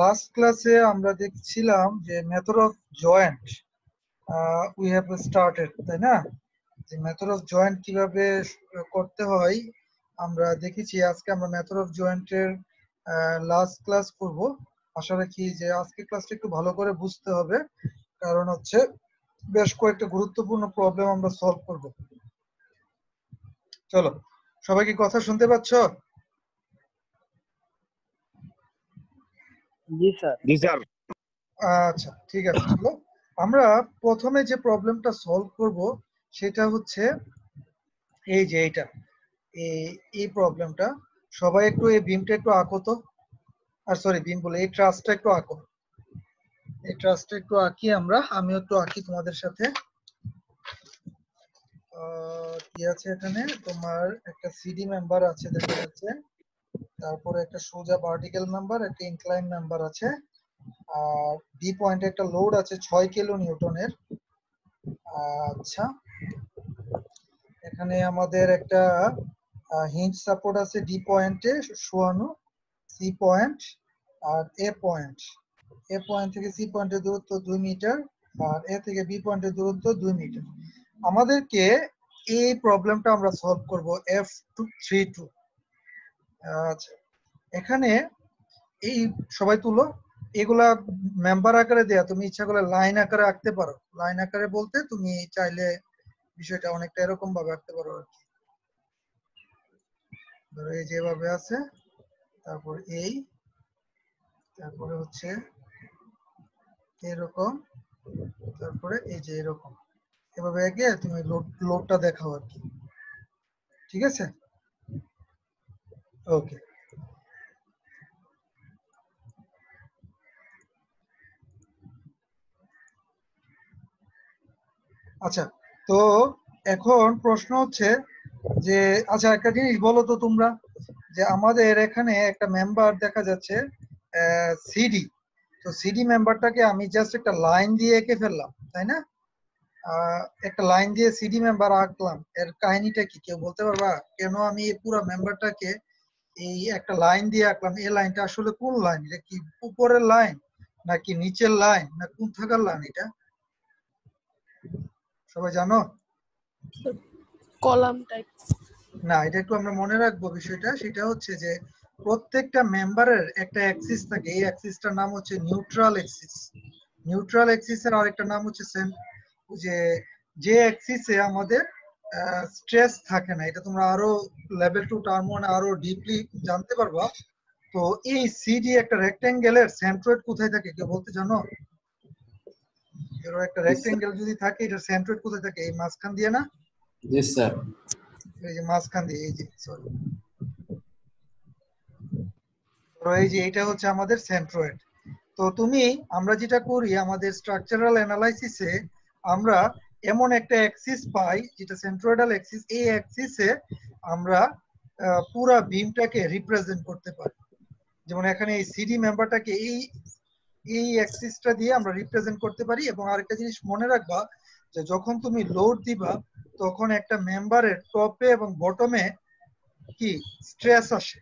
Last ক্লাসে আমরা দেখছিলাম যে method of joint we have started, তাই না? যে মেথড অফ জয়েন্ট কিভাবে করতে হয় আমরা দেখেছি। আজকে আমরা মেথড অফ জয়েন্টের লাস্ট ক্লাস করব। আশা রাখি যে আজকে ক্লাসটা একটু ভালো করে বুঝতে হবে, কারণ হচ্ছে বেশ কয়েকটা গুরুত্বপূর্ণ প্রবলেম আমরা সলভ করব। চলো, সবাই কি কথা শুনতে পাচ্ছ? জি স্যার। জি স্যার। আচ্ছা, ঠিক আছে। চলো আমরা প্রথমে যে প্রবলেমটা সলভ করব সেটা হচ্ছে এই যে এইটা, এই প্রবলেমটা। সবাই একটু এই বিমটা একটু আঁকো তো, আর সরি বিম বলে এই ট্রাসটা একটু আঁকো। এই ট্রাসটা একটু আঁকি আমরা, আমিও একটু আঁকি তোমাদের সাথে। কি আছে এখানে? তোমার একটা সিডি মেম্বার আছে দেখা যাচ্ছে, তারপরে একটা সোজা ভার্টিক্যাল মেম্বার, একটা ইনক্লাইন মেম্বার আছে, আর ডি পয়েন্টে একটা লোড আছে 6 কিলো নিউটনের। আচ্ছা, এখানে আমাদের একটা হিঞ্জ সাপোর্ট আছে ডি পয়েন্টে শোয়ানো, সি পয়েন্ট আর এ পয়েন্ট। এ পয়েন্ট থেকে সি পয়েন্টের দূরত্ব 2 মিটার, আর এ থেকে বি পয়েন্টের দূরত্ব 2 মিটার। আমাদেরকে এই প্রবলেমটা আমরা সলভ করব F32। আচ্ছা, এখানে এই সবাই তুলো, এগুলা মেম্বার আকারে দেয়া, তুমি ইচ্ছা করলে লাইন আকারে আঁকতে পারো। লাইন আকারে বলতে তুমি চাইলে বিষয়টা অনেকটা এরকম ভাবে আঁকতে পারো আর কি। ধরো এই যেভাবে আছে, তারপর এই, তারপরে হচ্ছে এরকম, তারপরে এই যে এরকম, এভাবে এঁকে তুমি লোডটা দেখাও আর কি। ঠিক আছে, ওকে। আচ্ছা, তো এখন প্রশ্ন হচ্ছে যে, আচ্ছা একটা জিনিস বলো তো তোমরা, যে আমাদের এখানে একটা মেম্বার দেখা যাচ্ছে সিডি। তো সিডি মেম্বারটাকে আমি জাস্ট একটা লাইন দিয়ে এঁকে ফেললাম, তাই না? একটা লাইন দিয়ে সিডি মেম্বার আঁকলাম, এর কাহিনীটা কি কেউ বলতে পারবা? কেন আমি এই পুরো মেম্বারটাকে এই একটা লাইন দিয়ে আঁকলাম? এই লাইনটা আসলে কোন লাইন? এটা কি উপরের লাইন নাকি নিচের লাইন না কোন থাকার লাইন এটা? সবাই জানো? কলাম টাইপ না, এটা একটু আমরা মনে রাখবো বিষয়টা। সেটা হচ্ছে যে প্রত্যেকটা মেম্বারের একটা অ্যাক্সিস থাকে, এই অ্যাক্সিসটার নাম হচ্ছে নিউট্রাল অ্যাক্সিস। নিউট্রাল অ্যাক্সিসের আরেকটা নাম হচ্ছে যে অ্যাক্সিসে আমাদের স্ট্রেস থাকে না। এটা তোমরা আরো লেভেল 2 টার্ম 1 আরো ডিপলি জানতে পারবা। তো এই সিডি একটা রেক্টেঙ্গেলের সেন্ট্রয়েড কোথায় থাকে কেউ বলতে জানো? এর একটা রেক্টেঙ্গেল যদি থাকে, এটা সেন্ট্রয়েড কোথায় থাকে? এই মাঝখান দিয়ে না? জি স্যার। এই যে মাঝখান দিয়ে, এই যে সরি, এই যে এটা হচ্ছে আমাদের সেন্ট্রয়েড। তো আমরা যেটা করি আমাদের স্ট্রাকচারাল অ্যানালাইসিসে, আমরা এমন একটা অ্যাক্সিস পাই যেটা সেন্ট্রয়েডাল অ্যাক্সিস। এই অ্যাক্সিসে আমরা পুরা বিমটাকে রিপ্রেজেন্ট করতে পারি। যেমন এখানে এই সিডি মেম্বারটাকে এই অ্যাক্সিসটা দিয়ে আমরা রিপ্রেজেন্ট করতে পারি। এবং আরেকটা জিনিস মনে রাখবা, যে যখন তুমি লোড দিবা তখন একটা মেম্বারের টপে এবং বটমে কি স্ট্রেস আসে।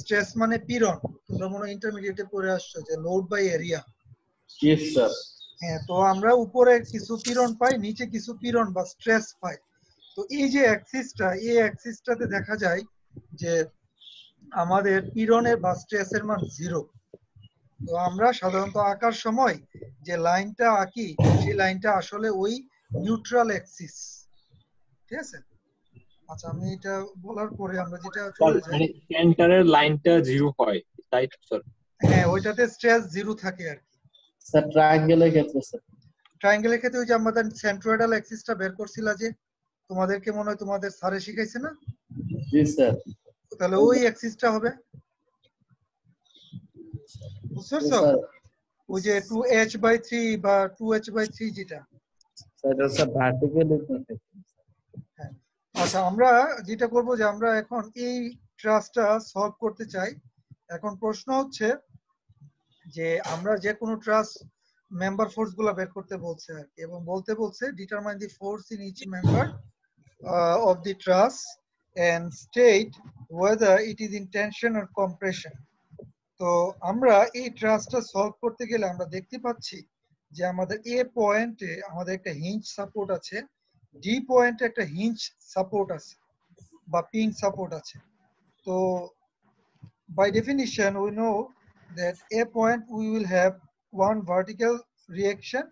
স্ট্রেস মানে পীড়ন। তোমরা মনে হয় ইন্টারমিডিয়েটে পড়ে আসছো যে load by area. Yes sir. হ্যাঁ, তো আমরা উপরে কিছু পীড়ন পাই, নিচে কিছু পীড়ন বা স্ট্রেস পাই। তো এই যে অ্যাক্সিসটা, এই অ্যাক্সিসটাতে দেখা যায় যে আমাদের পীড়নের বা স্ট্রেসের মান 0। তো আমরা সাধারণত আঁকার সময় যে লাইনটা আঁকি সেই লাইনটা আসলে ওই নিউট্রাল অ্যাক্সিস। ঠিক আছে? আচ্ছা, আমি এটা বলার পরে আমরা যেটা চলে যাই, মানে সেন্টারের লাইনটা 0 হয়, তাই তো স্যার? হ্যাঁ, ওইটাতে স্ট্রেস 0 থাকে আর কি। স্যার ট্রায়াঙ্গেলের ক্ষেত্রে স্যার? ট্রায়াঙ্গেলের ক্ষেত্রে ওই যে আমাদের সেন্ট্রয়েডাল অ্যাক্সিসটা বের করছিলা যে, তোমাদেরকে মনে হয় তোমাদের স্যারে শিখাইছে না? জি স্যার। তাহলে ওই অ্যাক্সিসটা হবে, বুঝছো? ওই যে 2h/3 বা 2h/3 যেটা। স্যার এটা স্যার ভার্টিক্যাল। হ্যাঁ, আচ্ছা, আমরা যেটা করব যে আমরা এখন এই ট্রাসটা সলভ করতে চাই। এখন প্রশ্ন হচ্ছে যে আমরা যে কোনো ট্রাস মেম্বার ফোর্স গুলা বের করতে বলছে আর কি, এবং বলতে বলছে determine the force in each member of the truss and state whether it is in tension or compression. তো আমরা এই ট্রাস্টটা সলভ করতে গেলে আমরা দেখতে পাচ্ছি যে আমাদের এ পয়েন্টে আমাদের একটা হিঞ্জ সাপোর্ট আছে, ডি পয়েন্টে একটা হিঞ্জ সাপোর্ট আছে বা পিং সাপোর্ট আছে। তো by definition we know that a point we will have one vertical reaction,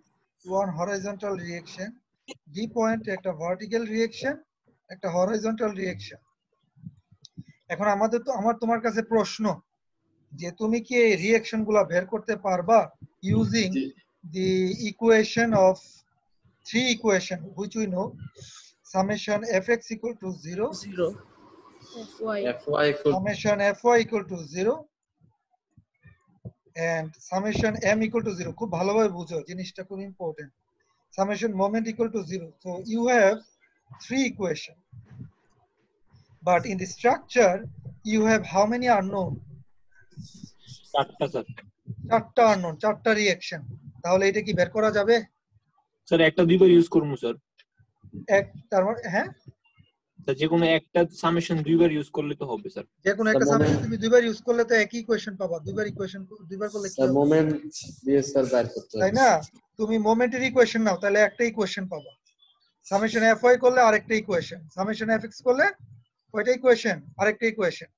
one horizontal reaction, d point একটা vertical reaction, একটা horizontal reaction। এখন আমার তোমার কাছে প্রশ্ন যে তুমি কি এই রিঅ্যাকশন গুলা বের করতে পারবা using the equation of three equation which we know, summation fx equal to 0, Fy equal summation fy equal to 0 and summation m equal to 0. খুব ভালোভাবে বুঝো, জিনিসটা খুব important. summation moment equal to 0. So you have three equation, but in the structure you have how many unknown? চারটা sir. চারটা unknown, চারটা reaction. তাহলে এটা কি বের করা যাবে? স্যার একটা দুইবার ইউজ করবো স্যার। এক তার মানে হ্যাঁ, স্যার যে কোনো একটা সামেশন দুইবার ইউজ করলে তো হবে স্যার। যে কোনো একটা সামেশন তুমি দুইবার ইউজ করলে তো একই ইকুয়েশন পাবা। দুইবার ইকুয়েশন দুইবার করলে কি হবে? মোমেন্ট দিয়ে স্যার বাইর করতে হবে, তাই না? তুমি মোমেন্টের ইকুয়েশন নাও, তাহলে একটা ইকুয়েশন পাবা। সামেশন fy করলে আরেকটা ইকুয়েশন, সামেশন fx করলে কয়টা ইকুয়েশন? আরেকটা ইকুয়েশন।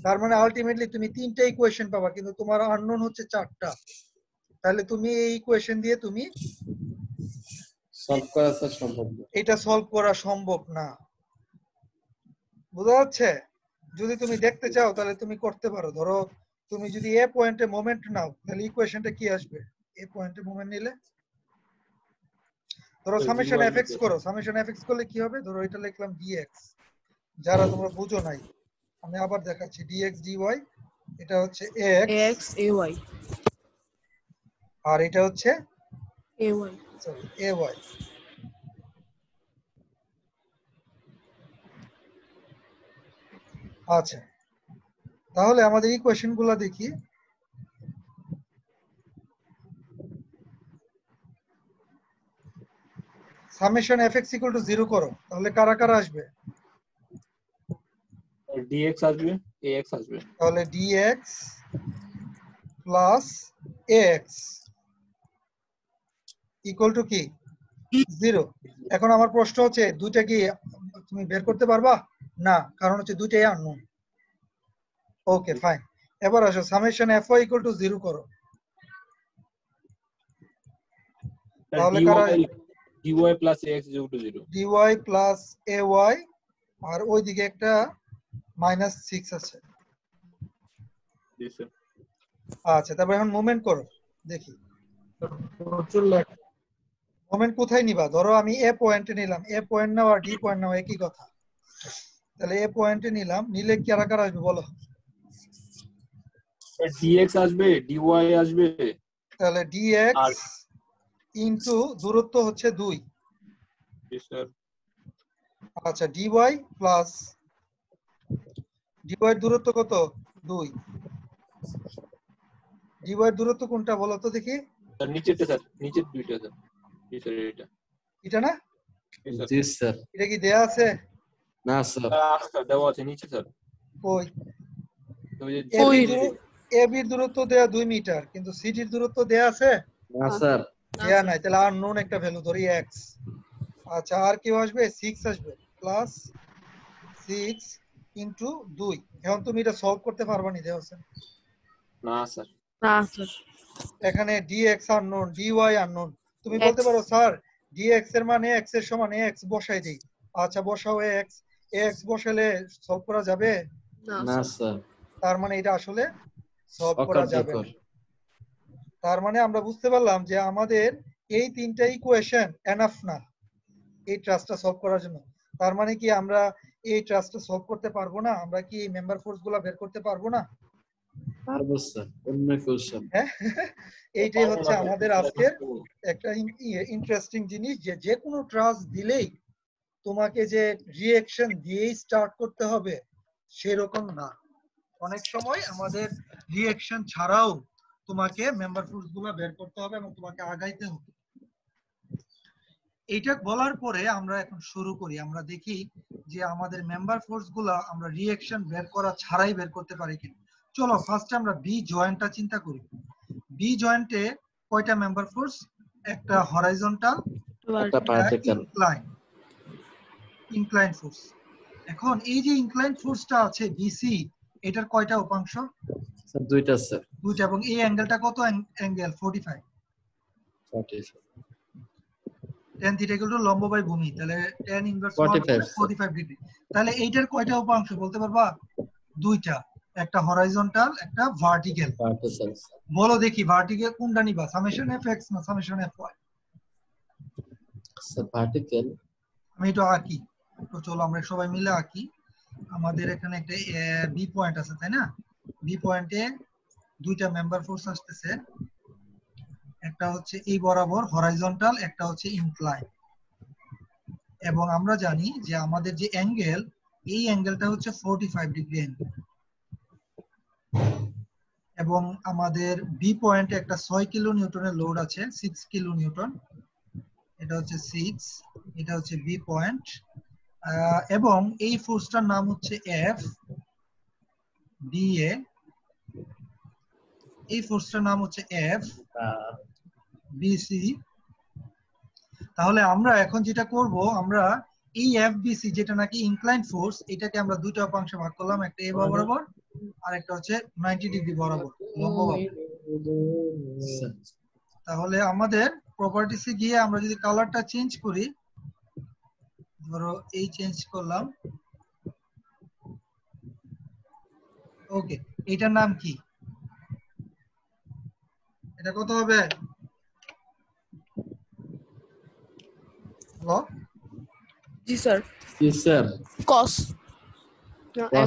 তার মানে আলটিমেটলি তুমি তিনটা ইকুয়েশন পাবা, কিন্তু তোমার আননোন হচ্ছে চারটা। তাহলে তুমি এই ইকুয়েশন দিয়ে তুমি সলভ করা স্যার সম্ভব না। এটা সলভ করা সম্ভব না। বুঝা যাচ্ছে? যদি তুমি দেখতে চাও তাহলে তুমি করতে পারো। ধরো তুমি যদি এ পয়েন্টে মোমেন্ট নাও, তাহলে ইকুয়েশনটা কি আসবে? এ পয়েন্টে মোমেন্ট নিলে ধরো সামেশন fx করো, সামেশন fx করলে কি হবে? ধরো এটা লিখলাম dx, যারা তোমরা বুঝো নাই আমি আবার দেখাচ্ছি, dx dy এটা হচ্ছে ax ay আর এটা হচ্ছে ay সরি ay। আচ্ছা, তাহলে আমাদের ইকুয়েশন গুলা দেখি। সামেশন fx equal to 0 করো, তাহলে কারা কারা আসবে? dx আসবে, ax আসবে। তাহলে dx plus ax equal to কি? 0। এখন আমার প্রশ্ন হচ্ছে দুইটা কি তুমি বের করতে পারবা? না, কারণ হচ্ছে দুইটাই আননোন। ওকে ফাইন, এবার আসো সামেশন fy ইকুয়াল টু 0 করো। তাহলে কারা? dy plus ax is equal to 0। dy plus ay আর ওইদিকে একটা -6 আছে। জি স্যার। আচ্ছা, তারপর এখন মোমেন্ট করো দেখি। মোমেন্ট কোথায় নিবা? ধরো আমি এ পয়েন্টে নিলাম, এ পয়েন্ট নাও আর ডি পয়েন্ট নাও একই কথা। তাহলে এ পয়েন্টে নিলাম, নিলে কারা কারা আসবে বলো? dx আসবে, dy আসবে। তাহলে dx ইনটু দূরত্ব হচ্ছে 2। জি স্যার। আচ্ছা, dy প্লাস dy এর দূরত্ব কত? 2। dy এর দূরত্ব কোনটা বলো তো দেখি? স্যার নিচেরটা স্যার, নিচের দুইটা স্যার। জি স্যার এটা। এটা না? জি স্যার। এটা কি দেয়া আছে? না স্যার। স্যার দেওয়া আছে নিচে স্যার। কই? ওই যে ab এর দূরত্ব দেয়া 2 মিটার, কিন্তু cd এর দূরত্ব দেয়া আছে? না স্যার। দেয়া নাই, তাহলে আননোন একটা ভ্যালু ধরি x। আচ্ছা, আর কি আসবে? 6 আসবে, প্লাস 6 ইনটু 2। এখন তুমি এটা সলভ করতে পারবা নি দেওয়া আছে? না স্যার। না স্যার এখানে dx আননোন, dy আননোন। তুমি বলতে পারো স্যার dx এর মানে x এর সমান x বসাই দেই। আচ্ছা বসাও x বসালে সলভ করা যাবে? না স্যার। তার মানে এটা আসলে সলভ করা যাবে না। তার মানে আমরা বুঝতে পারলাম যে আমাদের এই তিনটা ইকুয়েশন এনাফ না এই ট্রাস্টটা সলভ করার জন্য। তার মানে কি আমরা এই ট্রাস্টটা সলভ করতে পারবো না? আমরা কি মেম্বার ফোর্স গুলা বের করতে পারবো না? পারবো স্যার, অন্য কোশ্চেন। হ্যাঁ, এইটাই হচ্ছে আমাদের আজকের একটা ইন্টারেস্টিং জিনিস, যে যে কোনো ট্রাস্ট দিলেই তোমাকে যে রিঅ্যাকশন দিয়েই স্টার্ট করতে হবে সেরকম না। অনেক সময় আমাদের রিঅ্যাকশন ছাড়াও তোমাকে মেম্বার ফোর্স গুলা বের করতে হবে এবং তোমাকে আগাইতে হবে। এইটা বলার পরে আমরা এখন শুরু করি। আমরা দেখি যে আমাদের মেম্বার ফোর্স গুলা আমরা রিঅ্যাকশন বের করা ছাড়াই বের করতে পারি কিনা। চলো ফার্স্টে আমরা বি জয়েন্টটা চিন্তা করি। বি জয়েন্টে কয়টা মেম্বার ফোর্স? একটা হরাইজন্টাল, একটা ভার্টিক্যাল। Incline force. এখন এই যে ইনক্লাইন ফোর্সটা আছে বিসি, এটার কয়টা উপাংশ? স্যার দুইটা স্যার। দুইটা। এবং এই অ্যাঙ্গেলটা কত angle? 45। 45 tan theta equal to লম্ব বাই ভূমি, তাহলে tan ইনভার্স 45 ডিগ্রি। তাহলে এইটার কয়টা উপাংশ বলতে পারবা? দুইটা, একটা হরাইজন্টাল, একটা ভার্টিক্যাল। বলো দেখি ভার্টিক্যাল কোনটা নিবা, সামেশন এফএক্স না সামেশন এফওয়াই? Sir vertical. আমি এটা আঁকি, তো চলো আমরা সবাই মিলে আঁকি। আমাদের এখানে একটা বি পয়েন্ট আছে, তাই না? বি পয়েন্টে দুইটা মেম্বার ফোর্স আসতেছে, একটা হচ্ছে এই বরাবর হরাইজন্টাল, একটা হচ্ছে ইনক্লাইন। এবং আমরা জানি যে আমাদের যে অ্যাঙ্গেল, এই অ্যাঙ্গেলটা হচ্ছে 45 ডিগ্রি অ্যাঙ্গেল। এবং আমাদের বি পয়েন্টে একটা 6 কিলো নিউটনের লোড আছে, 6 কিলো নিউটন। এটা হচ্ছে 6, এটা হচ্ছে বি পয়েন্ট। এবং এই ফোর্সটার নাম হচ্ছে এফ ডিএ। এই ফোর্সটার নাম হচ্ছে এফ বিসি। তাহলে আমরা এখন যেটা করব, আমরা এই এফ বিসি যেটা নাকি ইনক্লাইন ফোর্স, এটাকে আমরা দুইটা উপাংশে ভাগ করলাম, একটা এ বরাবর আর একটা হচ্ছে 90 ডিগ্রি বরাবর লম্বভাবে। তাহলে আমাদের প্রপার্টিসে গিয়ে আমরা যদি কালারটা চেঞ্জ করি, ধরো এই চেঞ্জ করলাম, ওকে, এটার নাম কি? এটা কত হবে? হ্যালো জি স্যার। জি sir. cos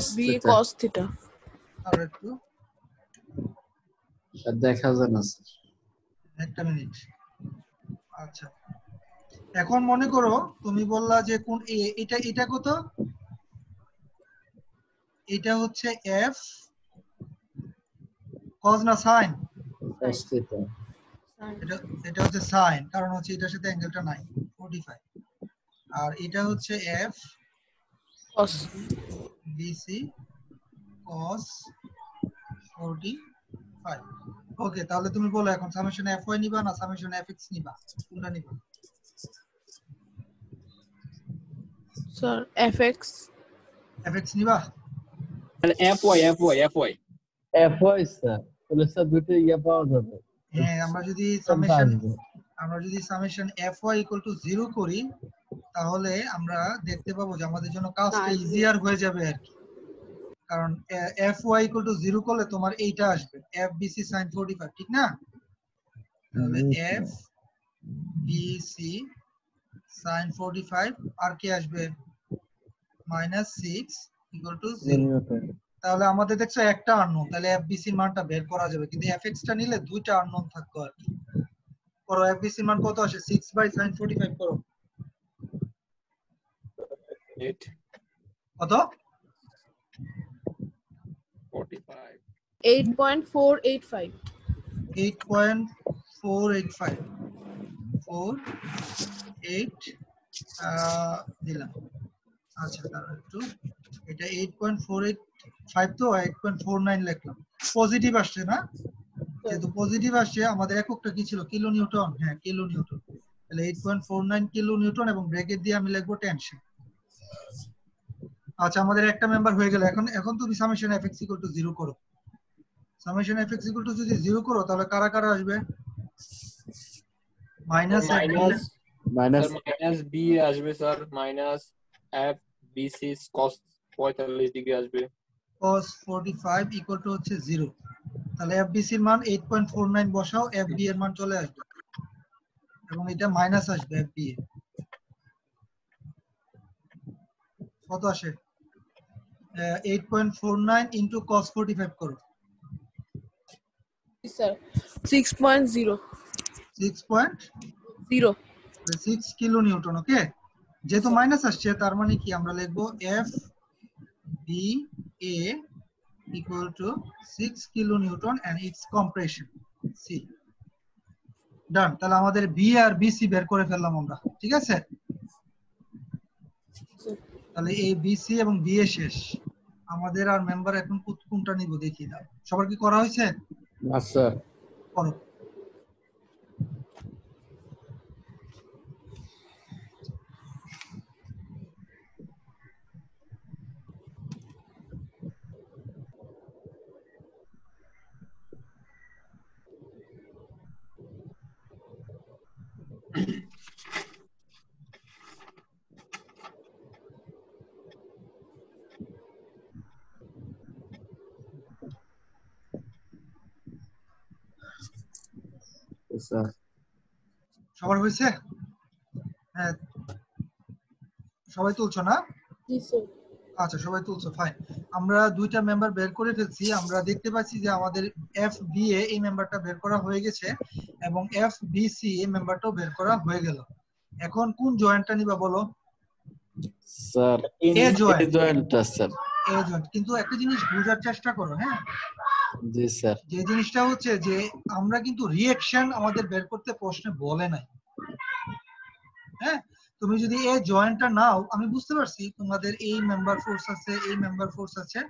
FB cos theta. আর একটু দেখা যায় না স্যার, একটা মিনিট। আচ্ছা, এখন মনে করো তুমি বললা যে কোন এটা এটা কত? এটা হচ্ছে এফ cos না sin? cos theta. এটা এটা হচ্ছে sin, কারণ হচ্ছে এটার সাথে অ্যাঙ্গেলটা নাই 45। আর এটা হচ্ছে এফ cos বিসি cos 45। ওকে, তাহলে তুমি বলো এখন সামেশন এফওয়াই নিবা না সামেশন এফএক্স নিবা, কোনটা নিবা? স্যার fx এফএক্স নিবা? মানে FY FY FY FY sir, তাহলে স্যার দুটো ইয়া পাওয়া যাবে। হ্যাঁ, আমরা যদি সামেশন fy ইকুয়াল টু 0 করি, তাহলে আমরা দেখতে পাবো যে আমাদের জন্য কাজটা ইজিয়ার হয়ে যাবে আর কি। কারণ fy ইকুয়াল টু 0 করলে তোমার এইটা আসবে fbc sin 45, ঠিক না? তাহলে fbc sin 45 আর কি আসবে? -6 ইকুয়াল টু 0। তাহলে আমাদের দেখছো একটা আননোন, তাহলে fbc এর মানটা বের করা যাবে, কিন্তু fx টা নিলে দুইটা আননোন থাকতো আর কি। করো fbc এর মান কত আসে? 6/sin 45 করো। কত? 45 8.485 8.485 দিলাম। আচ্ছা, তাহলে একটু এটা 8.485 তো 8.49 লিখলাম। পজিটিভ আসছে না? যেহেতু পজিটিভ আসছে, আমাদের এককটা কি ছিল? Kilo Newton. হ্যাঁ, কিলো নিউটন। তাহলে 8.49 কিলো নিউটন এবং ব্র্যাকেট দিয়ে আমি লিখবো টেনশন। আচ্ছা, আমাদের একটা মেম্বার হয়ে গেল। এখন তুমি সামেশন fx ইকুয়াল টু 0 করো। সামেশন fx ইকুয়াল টু যদি 0 করো, তাহলে কারা কারা আসবে? মাইনাস বি আসবে sir, minus F BC cos 45 degree আসবে, cos 45 ইকুয়াল টু হচ্ছে 0। তাহলে fbc এর মান 8.49 বসাও, fb এর মান চলে আসবে এবং এটা মাইনাস আসবে fb এ। কত আসে? 8.49 ইনটু cos 45 করো। Sir 6.0 6.0 6 kilo Newton. ওকে, যেহেতু মাইনাস আসছে তার মানে কি আমরা লিখবো F B A equal to 6 kilo newton and its compression c. Done. তাহলে আমাদের বি আর বিসি বের করে ফেললাম আমরা, ঠিক আছে? তাহলে এই বিসি এবং বিএ শেষ। আমাদের আর মেম্বার এখন কোনটা নিব দেখি দাও। সবার কি করা হয়েছে? না স্যার। করো। স্যার সবার হয়েছে? হ্যাঁ, সবাই তুলছো না? জি স্যার। আচ্ছা, সবাই তুলছো, ফাইন। আমরা দুইটা মেম্বার বের করে ফেলছি। আমরা দেখতে পাচ্ছি যে আমাদের এফ বি এ এই মেম্বারটা বের করা হয়ে গেছে এবং এফ বি সি এই মেম্বারটাও বের করা হয়ে গেল। এখন কোন জয়েন্টটা নিবা বলো? স্যার এ জয়েন্ট। জয়েন্টটা স্যার। এ জয়েন্ট। কিন্তু একটা জিনিস বোঝার চেষ্টা করো, হ্যাঁ? জি স্যার। যে জিনিসটা হচ্ছে যে আমরা কিন্তু রিঅ্যাকশন আমাদের বের করতে প্রশ্নে বলে নাই। হ্যাঁ, তুমি যদি এই জয়েন্টটা নাও, আমি বুঝতে পারছি তোমাদের এই মেম্বার ফোর্স আছে, এই মেম্বার ফোর্স আছে,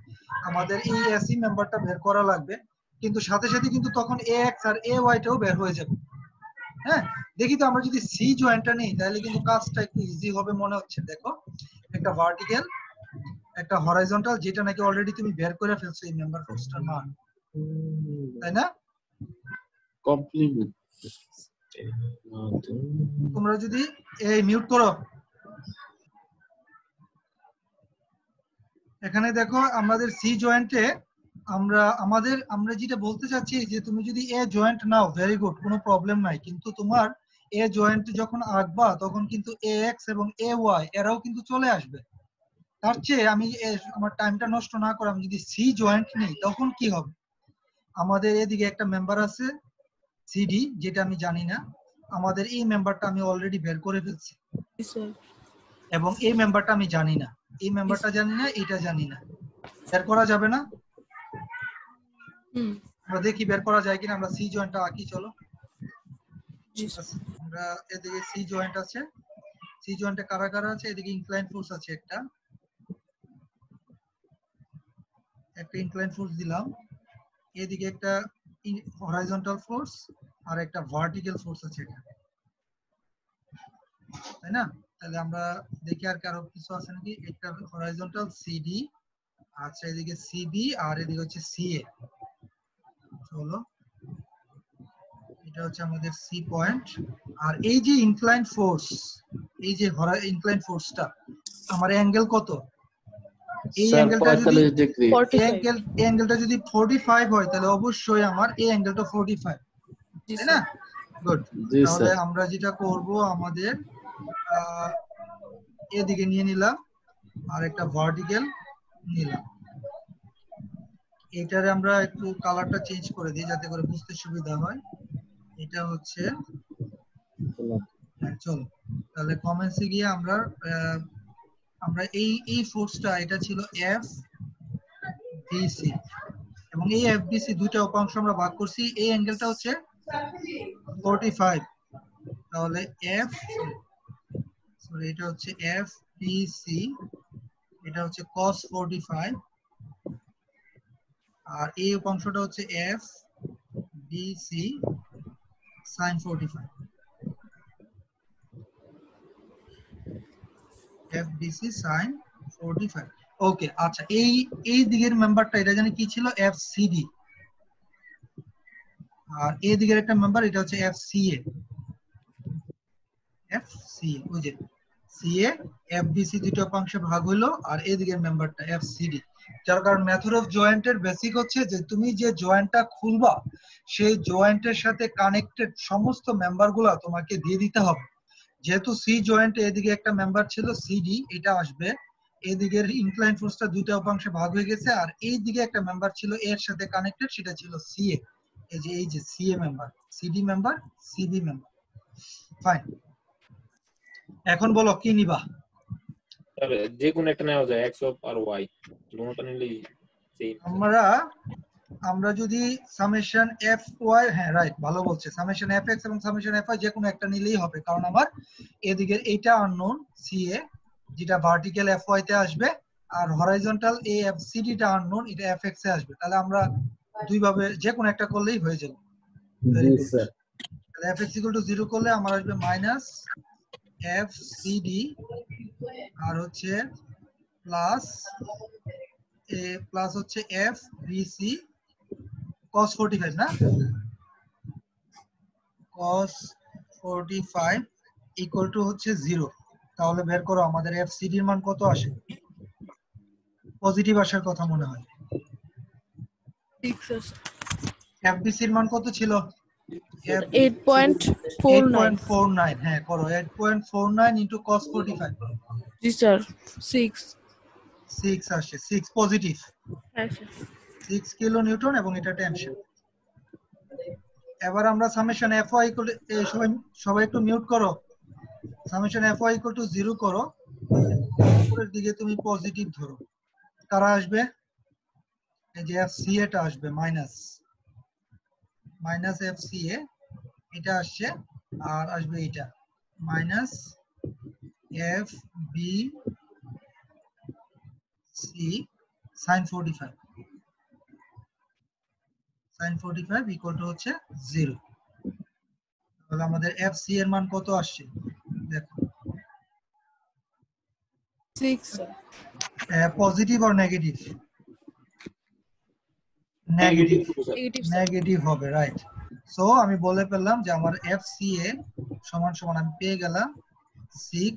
আমাদের এই এসি মেম্বারটা বের করা লাগবে, কিন্তু সাথে সাথে কিন্তু তখন এ এক্স আর এ ওয়াইটাও বের হয়ে যাবে। হ্যাঁ, দেখি তো আমরা যদি সি জয়েন্টটা নিই তাহলে কিন্তু কাজটা একটু ইজি হবে মনে হচ্ছে। দেখো, একটা ভার্টিক্যাল, একটা হরাইজন্টাল, যেটা নাকি অলরেডি তুমি বের করে ফেলছো এই মেম্বার ফোর্সটার মান, তাই না? কমপ্লিমেন্ট। তোমরা যদি এই মিউট করো, এখানে দেখো আমাদের সি জয়েন্টে আমরা যেটা বলতে চাচ্ছি যে তুমি যদি এ জয়েন্ট নাও, ভেরি গুড, কোনো প্রবলেম নাই, কিন্তু তোমার এ জয়েন্ট যখন আঁকবা তখন কিন্তু এ এক্স এবং এ ওয়াই এরাও কিন্তু চলে আসবে। তার চেয়ে আমি আমার টাইমটা নষ্ট না করে আমি যদি সি জয়েন্ট নিই তখন কি হবে? আমাদের এদিকে একটা মেম্বার আছে সিডি, যেটা আমি জানি না। আমাদের এই মেম্বারটা আমি অলরেডি বের করে ফেলছি জি স্যার। এবং এই মেম্বারটা আমি জানি না, এই মেম্বারটা জানি না, এটা জানি না। বের করা যাবে না? আমরা দেখি বের করা যায় কিনা। আমরা সি জয়েন্টটা আঁকি, চলো। জি স্যার। আমরা এদিকে সি জয়েন্ট আছে, সি জয়েন্টে কারা কারা আছে? এদিকে ইনক্লাইন ফোর্স আছে একটা ইনক্লাইন ফোর্স দিলাম, এদিকে একটা হরাইজন্টাল ফোর্স আর একটা ভার্টিক্যাল ফোর্স আছে এখানে, তাই না? তাহলে আমরা দেখি আর কারো কিছু আছে নাকি। একটা হরাইজন্টাল সিডি, আচ্ছা এদিকে সিবি আর এদিকে হচ্ছে সিএ। চলো, এটা হচ্ছে আমাদের সি পয়েন্ট। আর এই যে ইনক্লাইন ফোর্স, এই যে ইনক্লাইন ফোর্সটা, আমার অ্যাঙ্গেল কত? এই স্যার অ্যাঙ্গেলটা যদি 45 ডিগ্রি। অ্যাঙ্গেলটা যদি 45 হয় তাহলে অবশ্যই আমার এই অ্যাঙ্গেলটা 45, জি তাই না? স্যার। গুড। জি তাহলে স্যার। আমরা যেটা করব, আমাদের এদিকে নিয়ে নিলাম আর একটা ভার্টিক্যাল নিলাম। এটারে আমরা একটু কালারটা চেঞ্জ করে দিই যাতে করে বুঝতে সুবিধা হয়। এটা হচ্ছে, হ্যাঁ চলো, তাহলে কমেন্টসে গিয়ে আমরা এই ফোর্সটা, এটা ছিল এফ বিসি এবং এই এফ বিসি দুইটা উপাংশ আমরা ভাগ করছি। এই অ্যাঙ্গেলটা হচ্ছে 45, তাহলে এফ সরি এটা হচ্ছে এফ বিসি, এটা হচ্ছে cos 45, আর এই উপাংশটা হচ্ছে F BC sin 45, F BC sin 45। Okay, আচ্ছা এই দিকের মেম্বারটা এটা জানি কি ছিল? F CD. আর এই দিকের একটা মেম্বার, এটা হচ্ছে এফ সিএ। এফ সিএ, ওই যে সিএ এফ বিসি দুটো অংশে ভাগ হলো, আর এই দিকের মেম্বারটা এফ সিডি। যার কারণ মেথড অফ জয়েন্টের বেসিক হচ্ছে যে তুমি যে জয়েন্টটা খুলবা সেই জয়েন্টের সাথে কানেক্টেড সমস্ত মেম্বারগুলো তোমাকে দিয়ে দিতে হবে। যেহেতু সি জয়েন্টে এদিকে একটা মেম্বার ছিল সিডি, এটা আসবে। এদিকের ইনক্লাইন ফোর্সটা দুইটা উপাংশে ভাগ হয়ে গেছে, আর এই দিকে একটা মেম্বার ছিল এর সাথে কানেক্টেড, সেটা ছিল সিএ। এই যে CA member, CD member, CB member. Fine, এখন বলো কি নিবা? যে কোনো একটা নেওয়া যায়, এক্স অফ আর ওয়াই, দুটোটা নিলেই সেম। আমরা যদি সামেশন এফ ওয়াই, হ্যাঁ রাইট, ভালো বলছে, সামেশন এফ এক্স এবং সামেশন এফ ওয়াই যে কোনো একটা নিলেই হবে, কারণ আমার এদিকে এইটা আননোন সিএ, যেটা ভার্টিক্যাল এফ ওয়াই তে আসবে, আর হরাইজন্টাল AFCD টা আননোন, এটা FX এ আসবে। তাহলে আমরা দুইভাবে যে কোনো একটা করলেই হয়ে যাবে। জি স্যার। তাহলে FX = 0 করলে আমার আসবে মাইনাস FCD আর হচ্ছে প্লাস হচ্ছে FBC cos 45 না, cos 45 ইকুয়াল টু হচ্ছে 0। তাহলে বের করো আমাদের FCD এর মান কত আসে, পজিটিভ আসার কথা মনে হয়। 6 FBC এর মান কত ছিল? 8.49 8.49। হ্যাঁ করো, 8.49 ইনটু cos 45, জি স্যার 6 6 আসে, 6 পজিটিভ, হ্যাঁ স্যার 6 কিলো নিউটন, এবং এটা টেনশন। এবার আমরা সামেশন Fy ইকুয়াল সবাই সবাই একটু মিউট করো। সামেশন Fy ইকুয়াল টু 0 করো, উপরের দিকে তুমি পজিটিভ ধরো, কারা আসবে? এই যে FCA টা আসবে, মাইনাস FCA এটা আসছে, আর আসবে এটা minus FBC sin 45, equal to হচ্ছে 0। তাহলে আমাদের FC এর মান কত আসছে দেখো, 6 স্যার পজিটিভ আর negative? Negative, negative sir negative হবে, রাইট। সো আমি বলে ফেললাম যে আমার FCA সমান সমান আমি পেয়ে গেলাম 6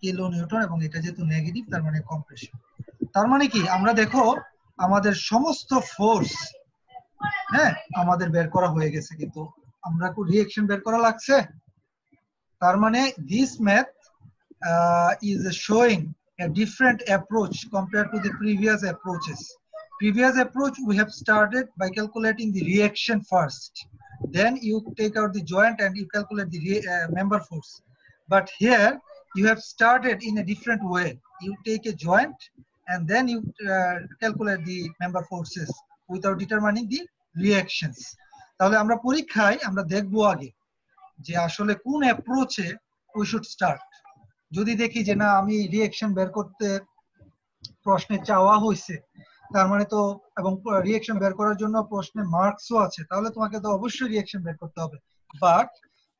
কিলো নিউটন, এবং এটা যেহেতু নেগেটিভ তার মানে কম্প্রেশন। তার মানে কি, আমরা দেখো আমাদের সমস্ত ফোর্স, হ্যাঁ আমাদের বের করা হয়ে গেছে, কিন্তু আমরা কোন রিঅ্যাকশন বের করা লাগছে। তার মানে this math is showing a different approach compared to the previous approaches. Previous approach we have started by calculating the reaction first, then you take out the joint and you calculate the member force. But here you have started in a different way. You take a joint and then you calculate the member forces without determining the reactions. তাহলে আমরা পরীক্ষায় আমরা দেখবো আগে যে আসলে কোন অ্যাপ্রোচে we should start। যদি দেখি যে না আমি রিঅ্যাকশন বের করতে প্রশ্নে চাওয়া হয়েছে, তার মানে তো, এবং রিঅ্যাকশন বের করার জন্য প্রশ্নে মার্কসও আছে, তাহলে তোমাকে তো অবশ্যই রিঅ্যাকশন বের করতে হবে। বাট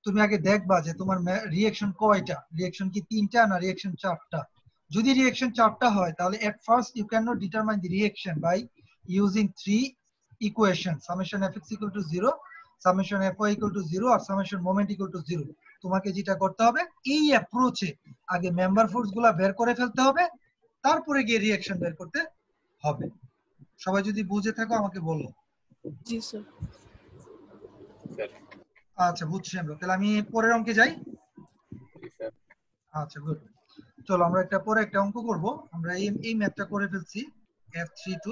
তুমি আগে দেখবা যে তোমার রিঅ্যাকশন কয়টা, রিঅ্যাকশন কি 3টা না রিঅ্যাকশন 4টা। যদি রিঅ্যাকশন 4টা হয় তাহলে at first you cannot determine the reaction by using 3 equations, summation fx equal to 0, summation fy equal to 0 R summation moment equal to 0। তোমাকে যেটা করতে হবে এই অ্যাপ্রোচে আগে মেম্বার ফোর্স গুলা বের করে ফেলতে হবে, তারপরে গিয়ে রিঅ্যাকশন বের করতে হবে। সবাই যদি বুঝে থাকো আমাকে বলো। জি স্যার আচ্ছা বুঝছি আমরা, তাহলে আমি পরের অঙ্কে যাই। আচ্ছা গুড, চলো আমরা পরে একটা অঙ্ক করব। আমরা এই ম্যাথটা করে ফেলছি F32,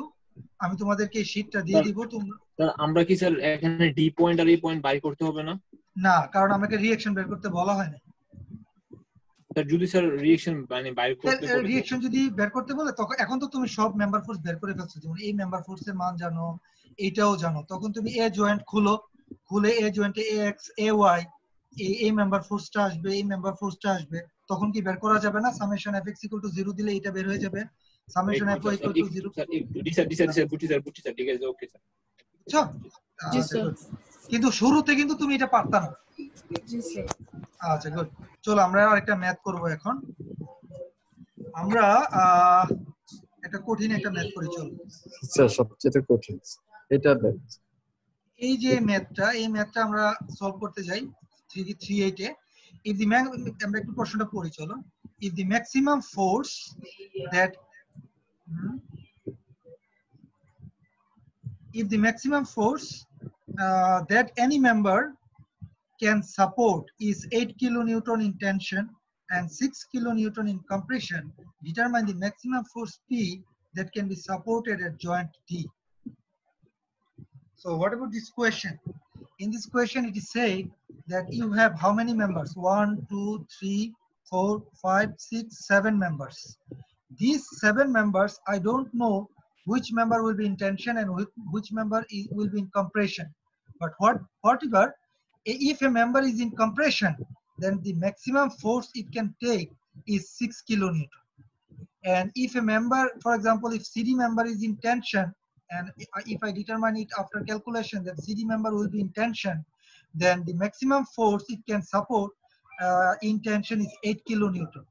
আমি তোমাদেরকে এই শীটটা দিয়ে দিব। তোমরা আমরা কি স্যার এখানে ডি পয়েন্ট আর এই পয়েন্ট বাই করতে হবে না? না, কারণ আমাকে রিঅ্যাকশন বের করতে বলা হয় না। স্যার যদি স্যার রিঅ্যাকশন মানে বাইর করতে বলে, রিঅ্যাকশন যদি বের করতে বলে তখন, এখন তো তুমি সব মেম্বার ফোর্স বের করে ফেলছো, যেমন এই মেম্বার ফোর্সের মান জানো, এইটাও জানো, তখন তুমি এ জয়েন্ট খুলে এ জয়েন্টে AX AY এই মেম্বার ফোর্সটা আসবে, এই মেম্বার ফোর্সটা আসবে, তখন কি বের করা যাবে না? সামেশন fx = 0 দিলে এটা বের হয়ে যাবে, সামেশন fy = 0। স্যার স্যার বুঝছি স্যার ঠিক আছে, ওকে স্যার। আচ্ছা জি স্যার কিন্তু শুরুতে কিন্তু তুমি এটা পারতা না। জি স্যার আচ্ছা গুড, চলো আমরা আরেকটা ম্যাথ করব এখন। আমরা একটা কঠিন একটা ম্যাথ করি, চলো। স্যার সবচেয়ে কঠিন এটা দেখ। এই যে ম্যাথটা, এই ম্যাথটা আমরা সলভ করতে যাই 338 এ। if the আমরা একটু প্রশ্নটা পড়ি, চলো। if the maximum force that that any member can support is 8 kilonewton in tension and 6 kilonewton in compression, determine the maximum force P that can be supported at joint D. So what about this question? In this question it is saying that you have how many members? 1 2 3 4 5 6 7 members. These 7 members, I don't know which member will be in tension and which member will be in compression. But whatever, if a member is in compression, then the maximum force it can take is 6 kilonewton. And if a member, for example, if CD member is in tension, and if I determine it after calculation that CD member will be in tension, then the maximum force it can support in tension is 8 kilonewton.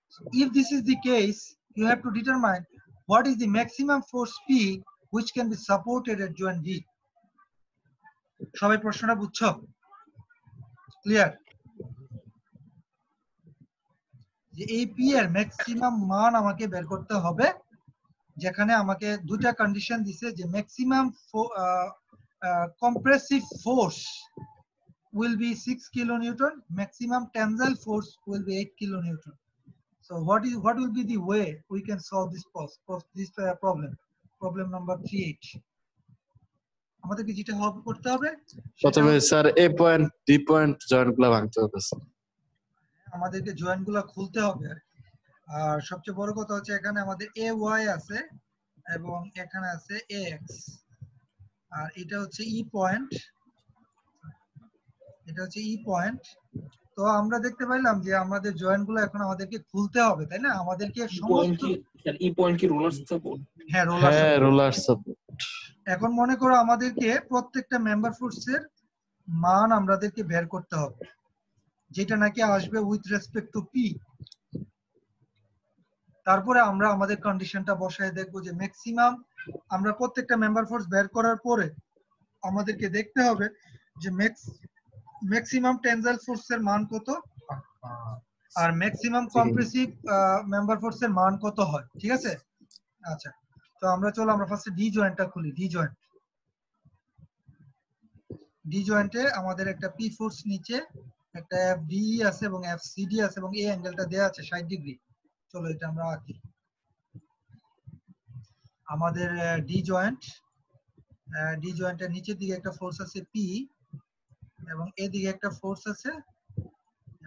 So if this is the case, you have to determine what is the maximum force P which can be supported at joint D. সবাই প্রশ্নটা বুঝছো? Clear? যে এই P এর maximum মান আমাকে বের করতে হবে, যেখানে আমাকে দুটা কন্ডিশন দিছে যে maximum compressive force will be 6 kilonewton, maximum tensile force will be 8 kilonewton. So what will be the way we can solve this problem? Problem number 3H. আমাদেরকে যেটা করতে হবে প্রথমে স্যার এ পয়েন্ট ডি পয়েন্ট জয়েন্টগুলো ভাঙতে হবে আমাদেরকে জয়েন্টগুলো খুলতে হবে। আর সবচেয়ে বড় কথা হচ্ছে এখানে আমাদের AY আছে এবং এখানে আছে AX, আর এটা হচ্ছে ই পয়েন্ট, এটা হচ্ছে ই পয়েন্ট। তো আমরা দেখতে পাইলাম যে আমাদের জয়েন্টগুলো এখন আমাদেরকে খুলতে হবে, তাই না? আমাদেরকে সমস্ত ই পয়েন্ট কি রোলার সাপোর্ট? হ্যাঁ, রোলার সাপোর্ট। এখন মনে করো আমাদেরকে প্রত্যেকটা মেম্বার ফোর্সের মান আমাদেরকে বের করতে হবে, যেটা নাকি আসবে উইথ রেসপেক্ট টু পি। তারপরে আমরা আমাদের কন্ডিশনটা বসায় দেখবো যে ম্যাক্সিমাম, আমরা প্রত্যেকটা মেম্বার ফোর্স বের করার পরে আমাদেরকে দেখতে হবে যে ম্যাক্সিমাম টেনজাইল ফোর্সের মান কত আর ম্যাক্সিমাম কম্প্রেসিভ মেম্বার ফোর্সের মান কত হয়। ঠিক আছে? আচ্ছা, তো আমরা ফার্স্টে ডি জয়েন্টটা খুলি। ডি জয়েন্টে আমাদের একটা পি ফোর্স নিচে, একটা এফডি আছে এবং এফসিডি আছে এবং এই অ্যাঙ্গেলটা দেয়া আছে 60 ডিগ্রি। চলো এটা আমরা আঁকি। আমাদের ডি জয়েন্টের নিচের দিকে একটা ফোর্স আছে পি এবং এদিকে একটা ফোর্স আছে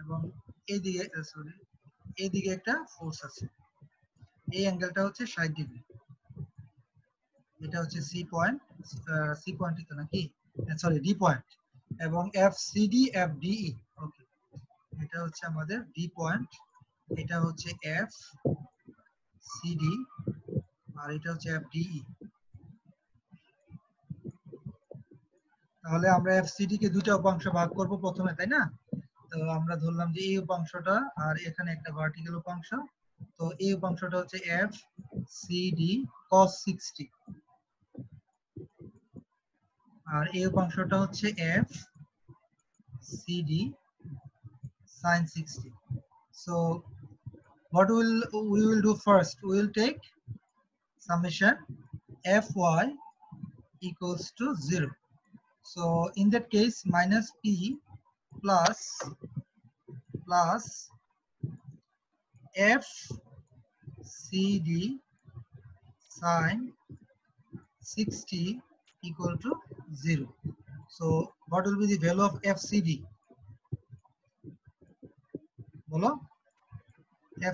এবং এদিকে একটা ফোর্স আছে। এই অ্যাঙ্গেলটা হচ্ছে 60 ডিগ্রি। এটা হচ্ছে সি পয়েন্টই তো নাকি, সরি ডি পয়েন্ট, এবং এফসিডি এফডিই। ওকে, এটা হচ্ছে আমাদের ডি পয়েন্ট, এটা হচ্ছে এফ সিডি আর এটা হচ্ছে এফডিই। তাহলে আমরা এফসিডি কে দুটো উপাংশ ভাগ করব প্রথমে, তাই না? তো আমরা ধরলাম যে এই উপাংশটা আর এখানে একটা ভার্টিক্যাল উপাংশ, তো এই উপাংশটা হচ্ছে এফ সিডি cos 60 আর এই উপাংশটা হচ্ছে F CD sin 60. So what we will do first, we will take summation fy equals to 0. So in that case minus p plus f cd sin 60 equal to 0. So what will be the value of fcd? বলো,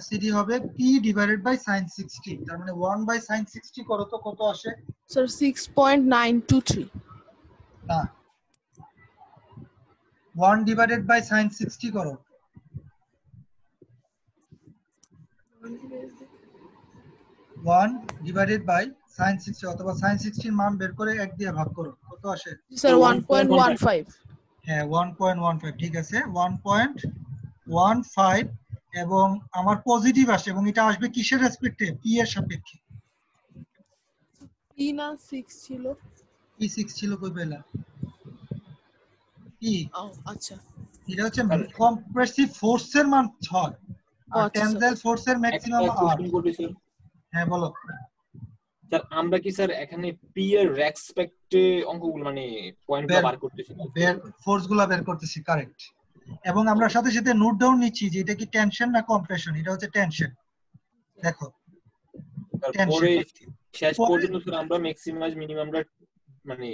fcd হবে p divided by sin 60, তার মানে 1 by sin 60 করো তো কত আসে? Sir 6.923। না, 1 divided by sin 60 করো। 1 divided by sin 60 অথবা sin 60 এর মান বের করে 1 দিয়ে ভাগ করো, কত আসে? স্যার 1.15। হ্যাঁ 1.15, ঠিক আছে 1.15, এবং আমার পজিটিভ আসে এবং এটা আসবে কিসের রেসপেক্টে? পি এর সাপেক্ষে। পি না 6 ছিল? পি 6 ছিল কই পেলা? পি আচ্ছা, এটা হচ্ছে কম্প্রেসিভ ফোর্সের মান 6 আর টেনজাইল ফোর্সের ম্যাক্সিমাম 8। হ্যাঁ বলো স্যার, আমরা কি স্যার এখানে পি এর রেসপেক্টে অঙ্কগুলো মানে পয়েন্টগুলো বার করতেছি, ফোর্সগুলো বের করতেছি, কারেক্ট। এবং আমরা সাথে সাথে নোট ডাউন নিচ্ছি যে এটা কি টেনশন না কম্প্রেশন। এটা হচ্ছে টেনশন, দেখো তারপরে শেষ পর্যন্ত স্যার আমরা ম্যাক্সিমাইজ মিনিমামটা মানে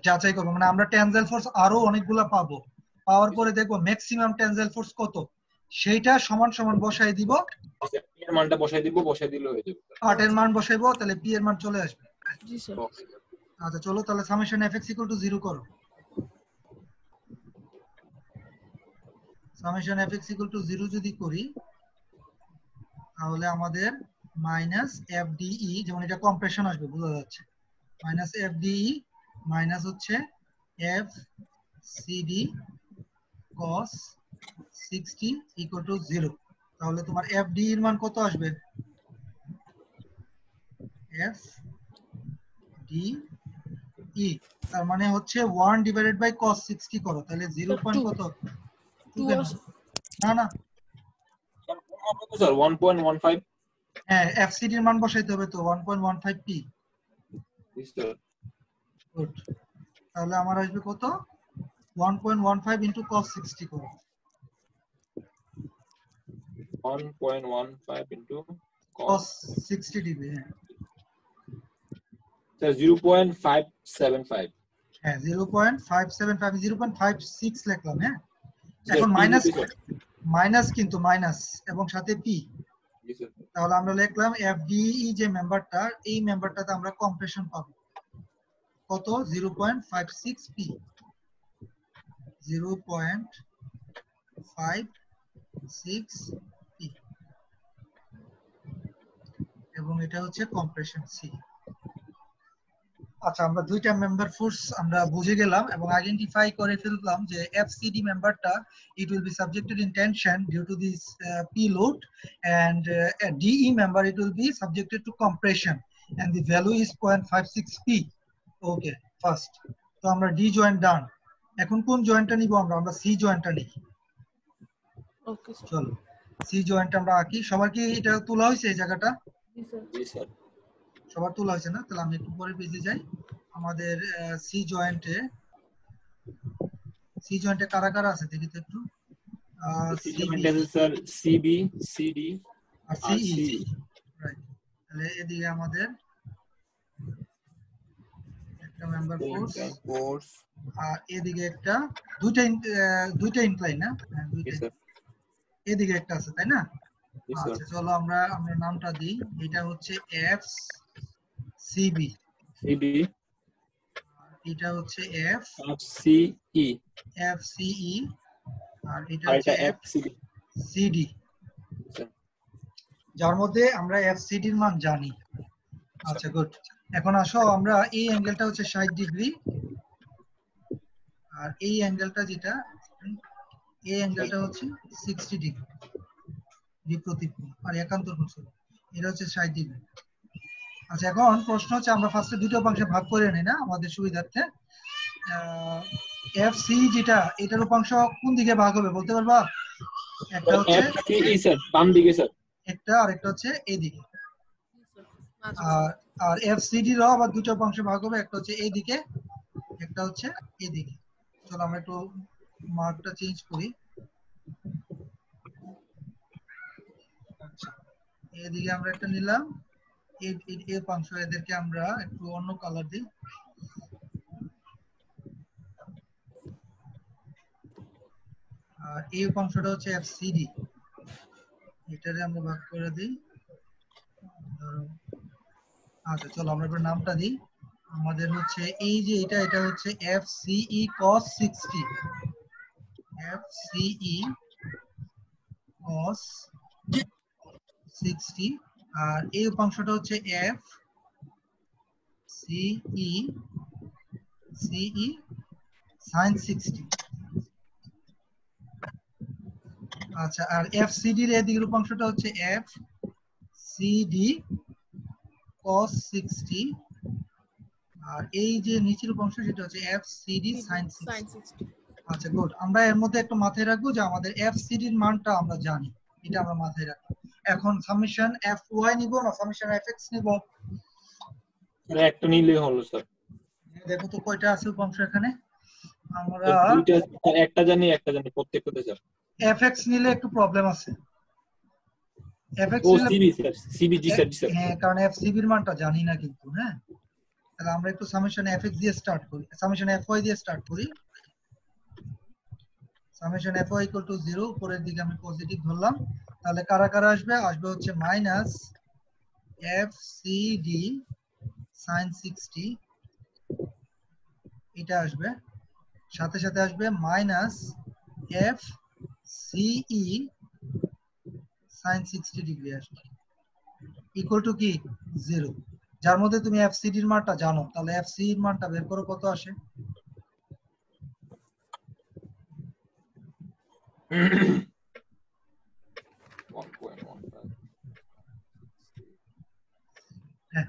যাচাই করব, মানে আমরা টেনজাইল ফোর্স আরো অনেকগুলো পাবো, পাওয়ার পরে দেখবো ম্যাক্সিমাম টেনজাইল ফোর্স কত, সেইটা সমান সমান বসাই দিব, পি এর মানটা বসাই দিলে হয়ে যাবে। 8 এর মান বসাইবো, তাহলে পি এর মান চলে আসবে। জি স্যার। আচ্ছা চলো তাহলে সামেশন fx = 0 করো। সামেশন fx = 0 যদি করি তাহলে আমাদের মাইনাস এফডিই, যেমন এটা কম্প্রেশন আসবে বোঝা যাচ্ছে, মাইনাস এফডিই মাইনাস হচ্ছে F CD cos 60 equal to 0। তাহলে তোমার এফডি এর মান কত আসবে? এফ ডি ই, তার মানে হচ্ছে 1 ডিভাইডেড বাই cos 60 করো, তাহলে 0 পয়েন্ট কত? 2 কেন? না না, স্যার 1.15। হ্যাঁ এফসিডি এর মান বসাইতে হবে তো 1.15 পি। গুড, তাহলে আমার আসবে কত? 1.15 ইনটু cos 60 করো। 1.15 into cos 60 ডিগ্রি, হ্যাঁ স্যার 0.575। হ্যাঁ 0.575, 0.56 লিখলাম। হ্যাঁ স্যার এখন P মাইনাস, দিতে স্যার। মাইনাস কিন্তু মাইনাস এবং সাথে পি, জি স্যার। তাহলে আমরা লিখলাম এফডিই যে মেম্বারটা, এই মেম্বারটাতে আমরা কম্প্রেশন পাবো কত? 0.56 পি, 0.56 পি, এবং এটা হচ্ছে কম্প্রেশন সি। আচ্ছা, আমরা দুইটা মেম্বার ফোর্স আমরা বুঝে গেলাম এবং আইডেন্টিফাই করে ফেললাম যে এফসিডি মেম্বারটা it will be subjected in tension due to this P load, and DE member it will be subjected to compression and the value is 0.56 P. Okay first, তো আমরা ডি জয়েন্ট ডান। এখন কোন জয়েন্টটা নিব আমরা? আমরা সি জয়েন্টটা নিই। Okay sir. চলো C joint আমরা আঁকি। সবার কি এটা তোলা হয়েছে এই জায়গাটা? জি স্যার। জি স্যার। সবার তোলা হয়েছে না? তাহলে আমি একটু পরে পেজে যাই। আমাদের সি জয়েন্টে, সি জয়েন্টে কারা কারা আছে দেখি তো একটু। সিবি স্যার সিবি সিডি আর আর সিই, সি। রাইট। তাহলে এদিকে আমাদের একটা মেম্বার ফোর্স আর এদিকে একটা, দুইটা ইনক্লাইন না? হ্যাঁ জি দুইটাই। স্যার। এদিকে একটা আছে তাই না? জি স্যার। আচ্ছা চলো আমরা নামটা দিই। এটা হচ্ছে এফ সিবি, সিডি এটা হচ্ছে এফ সিই সিই, আর এটা আর হচ্ছে এটা এফ এফসিডি। সিডি, যার মধ্যে আমরা এফ সিডির মান জানি। আচ্ছা গুড, এখন আসো আমরা এই অ্যাঙ্গেলটা হচ্ছে 60 ডিগ্রি, আর এই অ্যাঙ্গেলটা যেটা, এই অ্যাঙ্গেলটা হচ্ছে 60 ডিগ্রি বিপরীত কোণ আর একান্তর কোণ, এটা হচ্ছে 60 ডিগ্রি। আচ্ছা এখন প্রশ্ন হচ্ছে আমরা ফার্স্টে দুটো অংশে ভাগ করে নিই না আমাদের সুবিধার্থে। এফ সি যেটা, এটার উপাংশ কোন দিকে ভাগ হবে বলতে পারবা? একটা হচ্ছে এফসিই স্যার বাম দিকে স্যার। একটা, আর একটা হচ্ছে এইদিকে। আচ্ছা আর এফ সি ডি রও আবার দুটো অংশে ভাগ হবে, একটা হচ্ছে এইদিকে, একটা হচ্ছে এইদিকে। চলো আমরা একটু মার্কটা চেঞ্জ করি। আচ্ছা এইদিকে আমরা একটা নিলাম, এই অংশ, এদেরকে আমরা একটু অন্য কালার দিই। আর এই অংশটা হচ্ছে এফসিডি, এটারে আমরা ভাগ করে দিই। আচ্ছা চলো আমরা এবার নামটা দিই। আমাদের হচ্ছে এই যে এটা হচ্ছে এফসিই cos 60, এফসিই cos 60, আর এই অংশটা হচ্ছে এফ সিই sin 60। আচ্ছা আর এফসিডি এর এদিকের অংশটা হচ্ছে এফ সিডি cos 60, আর এই যে নিচের অংশ সেটা হচ্ছে এফ সিডি sin 60। আচ্ছা গুড, আমরা এর মধ্যে একটু মাথায় রাখবো যে আমাদের এফ সিডির মানটা আমরা জানি, এটা আমরা মাথায় রাখবো। এখন সামেশন এফ ওয়াই নিব না সামেশন এফ এক্স নিব? একটা নিলে হলো স্যার। দেখো তো কয়টা আছে অংশ এখানে। আমরা দুইটা স্যার, একটা জানি প্রত্যেকটাতে স্যার। এফ এক্স নিলে একটু প্রবলেম আছে। এফ এক্স ও নিলে সিবি স্যার, সিবি জি স্যার জি স্যার। হ্যাঁ, কারণ এফ সিবির মানটা জানি না কিন্তু। হ্যাঁ তাহলে আমরা একটু সামেশন এফ এক্স দিয়ে স্টার্ট করি, সামেশন এফ ওয়াই দিয়ে স্টার্ট করি। Summation F Y equal to 0, উপরের দিকে আমি পজিটিভ ধরলাম। তাহলে কারা কারা আসবে? আসবে হচ্ছে minus F C D sin 60, এটা আসবে। সাথে সাথে আসবে minus F CE sin 60 degree আসবে ইকুয়াল টু কি 0, যার মধ্যে তুমি এফসিডি এর মানটা জানো, তাহলে এফসি এর মানটা বের করো কত আসে। হ্যাঁ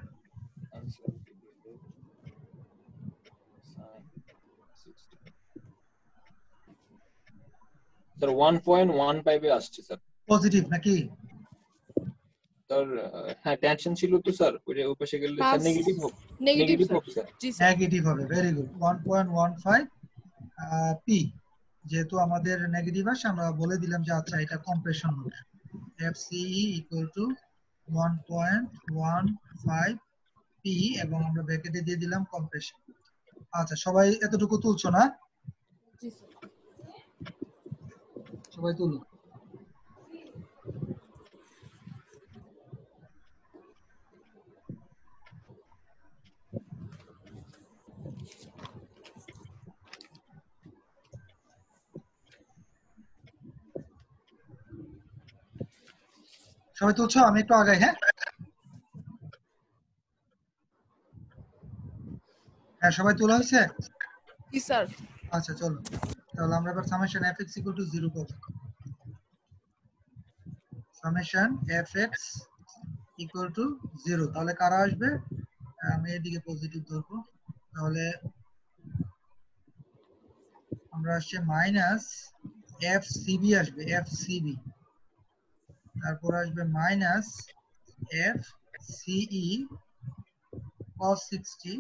স্যার 1.15 এ আসছে স্যার। পজিটিভ নাকি? স্যার হ্যাঁ টেনশন ছিল তো স্যার, ওই পাশে গেলে স্যার নেগেটিভ হোক, নেগেটিভ নেগেটিভ স্যার। হোক স্যার। জি স্যার। নেগেটিভ হবে, ভেরি গুড। 1.15 পি, যেহেতু আমাদের নেগেটিভ আসে আমরা বলে দিলাম যে আচ্ছা এটা কম্প্রেশন হবে, FCE ইকুয়াল টু 1.15 পি এবং আমরা ব্র্যাকেটে দিয়ে দিলাম কম্প্রেশন। আচ্ছা সবাই এতটুকু তুলছো না? জি স্যার। সবাই তুলো। সবাই তুলছো? আমি একটু আগাই। হ্যাঁ হ্যাঁ সবাই তোলা হয়েছে? জি স্যার। আচ্ছা চলো তাহলে আমরা এবার সামেশন fx ইকুয়াল টু 0 করব। সামেশন fx ইকুয়াল টু 0, তাহলে কারা আসবে? আমি এদিকে পজিটিভ ধরবো, তাহলে আমরা আসছে মাইনাস fcb আসবে, fcb, তারপর আসবে মাইনাস fce cos 60,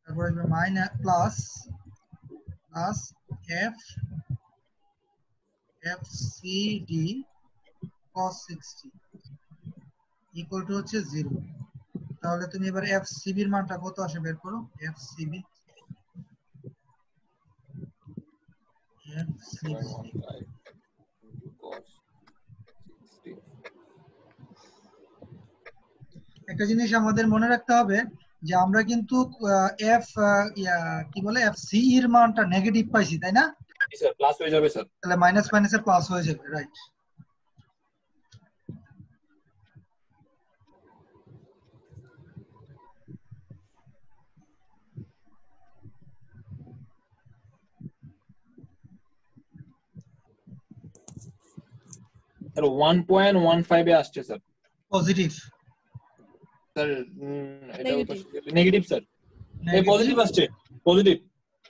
তারপর আসবে minus plus fcd cos 60 equal to হচ্ছে 0। তাহলে তুমি এবার fcb এর মানটা কত আসে বের করো। fcb একটা জিনিস আমাদের মনে রাখতে হবে যে আমরা কিন্তু এফ কি বলে fce এর মানটা নেগেটিভ পাইছি, তাই না? জি স্যার, প্লাস হয়ে যাবে স্যার। তাহলে মাইনাস মাইনাসে প্লাস হয়ে যাবে, রাইট। স্যার 1.15 এ আসছে স্যার। পজিটিভ স্যার এটা নেগেটিভ। Negative sir. এই পজিটিভ আসছে, পজিটিভ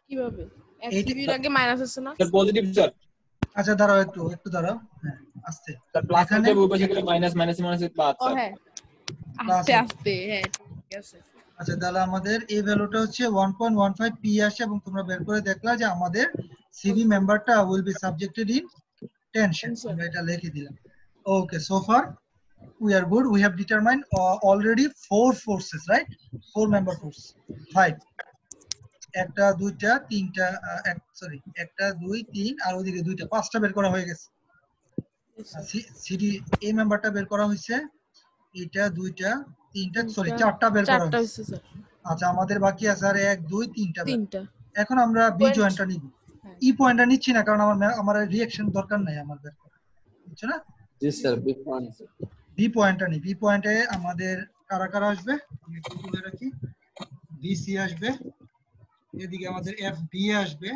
কিভাবে? FCB এর আগে মাইনাস আছে না? Sir, positive sir. আচ্ছা দাঁড়াও একটু দাঁড়াও, হ্যাঁ আস্তে। স্যার প্লাস হয়ে এখানে যাবে, ওই পাশে গেলে মাইনাস, মাইনাস মাইনাসে প্লাস ও স্যার। হ্যাঁ, Plus আস্তে হবে। আস্তে, হ্যাঁ ঠিক আছে। আচ্ছা তাহলে আমাদের এই ভ্যালুটা হচ্ছে 1.15 পি আসে এবং তোমরা বের করে দেখলা যে আমাদের সিবি মেম্বারটা will be subjected in tension, Tension. আমরা এটা লিখে দিলাম। Okay, so far we are good. We have determined already 4 forces, right? 4 member force. 5 একটা দুইটা তিনটা সরি একটা দুই তিন আর ওইদিকে দুইটা, পাঁচটা বের করা হয়ে গেছে। সিডি এই মেম্বারটা বের করা হয়েছে, এটা দুইটা তিনটা সরি চারটা বের করা চারটা হয়েছে। হইছে স্যার। আচ্ছা আমাদের বাকি আছে আর 1 2 3টা। তিনটা। এখন আমরা বি Point. জয়েন্টটা নিব। হ্যাঁ। ই পয়েন্টটা নিচ্ছি না কারণ আমার রিঅ্যাকশন দরকার নাই আমার বের করা, বুঝছো না? জি স্যার, বিগ পয়েন্ট। বি পয়েন্টটা নি। বি পয়েন্টে আমাদের কারা কারা আসবে আমি একটু তুলে রাখি। বিসি আসবে, এদিকে আমাদের এফ বি আসবে,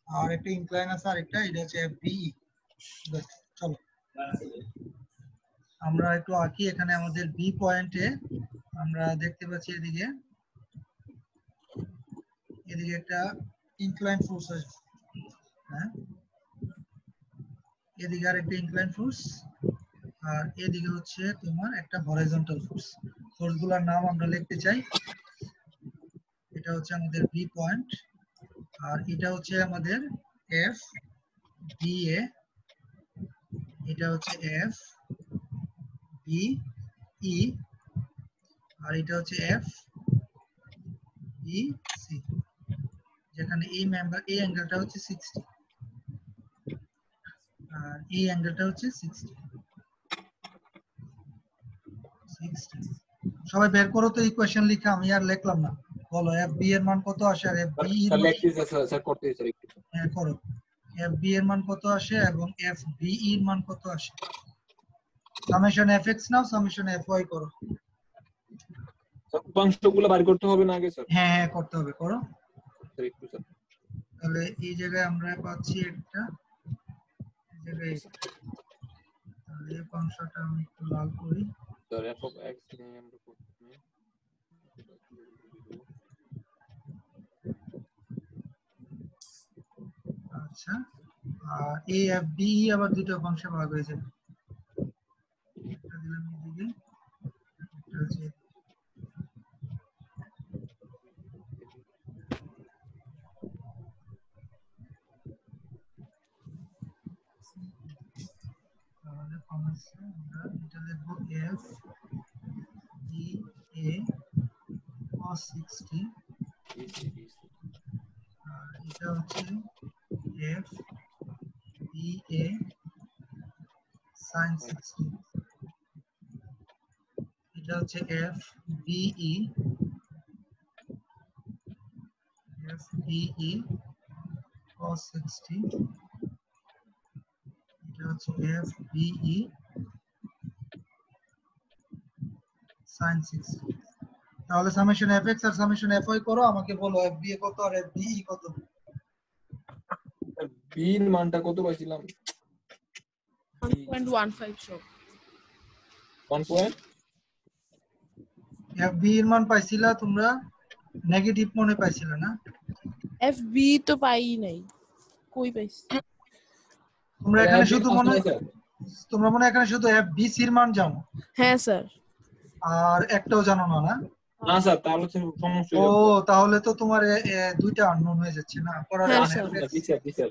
আর একটা ইনক্লাইন আছে আরেকটা, এটা হচ্ছে এফ বি। চলো আমরা একটু আঁকি। এখানে আমাদের বি পয়েন্টে আমরা দেখতে পাচ্ছি এদিকে একটা ইনক্লাইন ফোর্স আসবে, হ্যাঁ এদিকে আর একটা ইনক্লাইন ফোর্স, আর এদিকে হচ্ছে তোমার একটা হরাইজন্টাল ফোর্স। ফোর্স গুলোর নাম আমরা লিখতে চাই। এটা হচ্ছে আমাদের বি পয়েন্ট, আর এটা হচ্ছে আমাদের এফ বি এ, এটা হচ্ছে এফ বি ই, আর এটা হচ্ছে এফ বি সি, যেখানে এই মেম্বার এই অ্যাঙ্গেলটা হচ্ছে 60 আর এই অ্যাঙ্গেলটা হচ্ছে 60। সবাই বের করো তো ইকুয়েশন লিখে, আমি আর লিখলাম না। বলো এফ বি এর মান কত আসে আর এফ বি এর স্যার মান লিখতেছে স্যার, করতেছে স্যার একটু। করো। এফ বি এর মান কত আসে এবং এফ বি এর মান কত আসে? সামেশন এফএক্স নাও, সামেশন এফওয়াই করো। উপাংশগুলো বার করতে হবে না আগে স্যার? হ্যাঁ হ্যাঁ করতে হবে, করো। স্যার একটু স্যার। তাহলে এই জায়গায় আমরা পাচ্ছি একটা, এই জায়গায় এটা। তাহলে এই ফাংশনটা আমি একটু লাল করি। স্যার f of x নিয়ে আমরা প্রথমে আচ্ছা, আর এ এফ বি আবার দুটো ফাংশন ভাগ হয়ে যাবে। এটা দিলাম এদিকে, এটা হচ্ছে তাহলে ফাংশন আমরা এটা লিখবো এফ বি এ cos 60, আর এটা হচ্ছে এফ বি এ sin 60, এটা হচ্ছে এফ বিই cos 60, এটা হচ্ছে এফ বিই sin 60। তাহলে সামেশন এফএক্স আর সামেশন এফওয়াই করো, আমাকে বলো এফ বি এ কত আর এফ বিই কত। b এর মানটা কত পাইছিলাম? 1.15 শো। 1 পয়েন্ট এফ বি এর মান পাইছিলা তোমরা, নেগেটিভ মনে পাইছিলা না? এফবি তো পাই নাই, কই পাইছি? তোমরা এখানে শুধু তোমরা মনে হয় এখানে শুধু এফ বি সির মান জানো, হ্যাঁ স্যার। আর একটাও জানো না, না? না স্যার, তাহলে তো সমস্যা ও হয়ে যাবে। তাহলে তো তোমার দুইটা আননোন হয়ে যাচ্ছে না, পড়ার হ্যাঁ, মানে স্যার। স্যার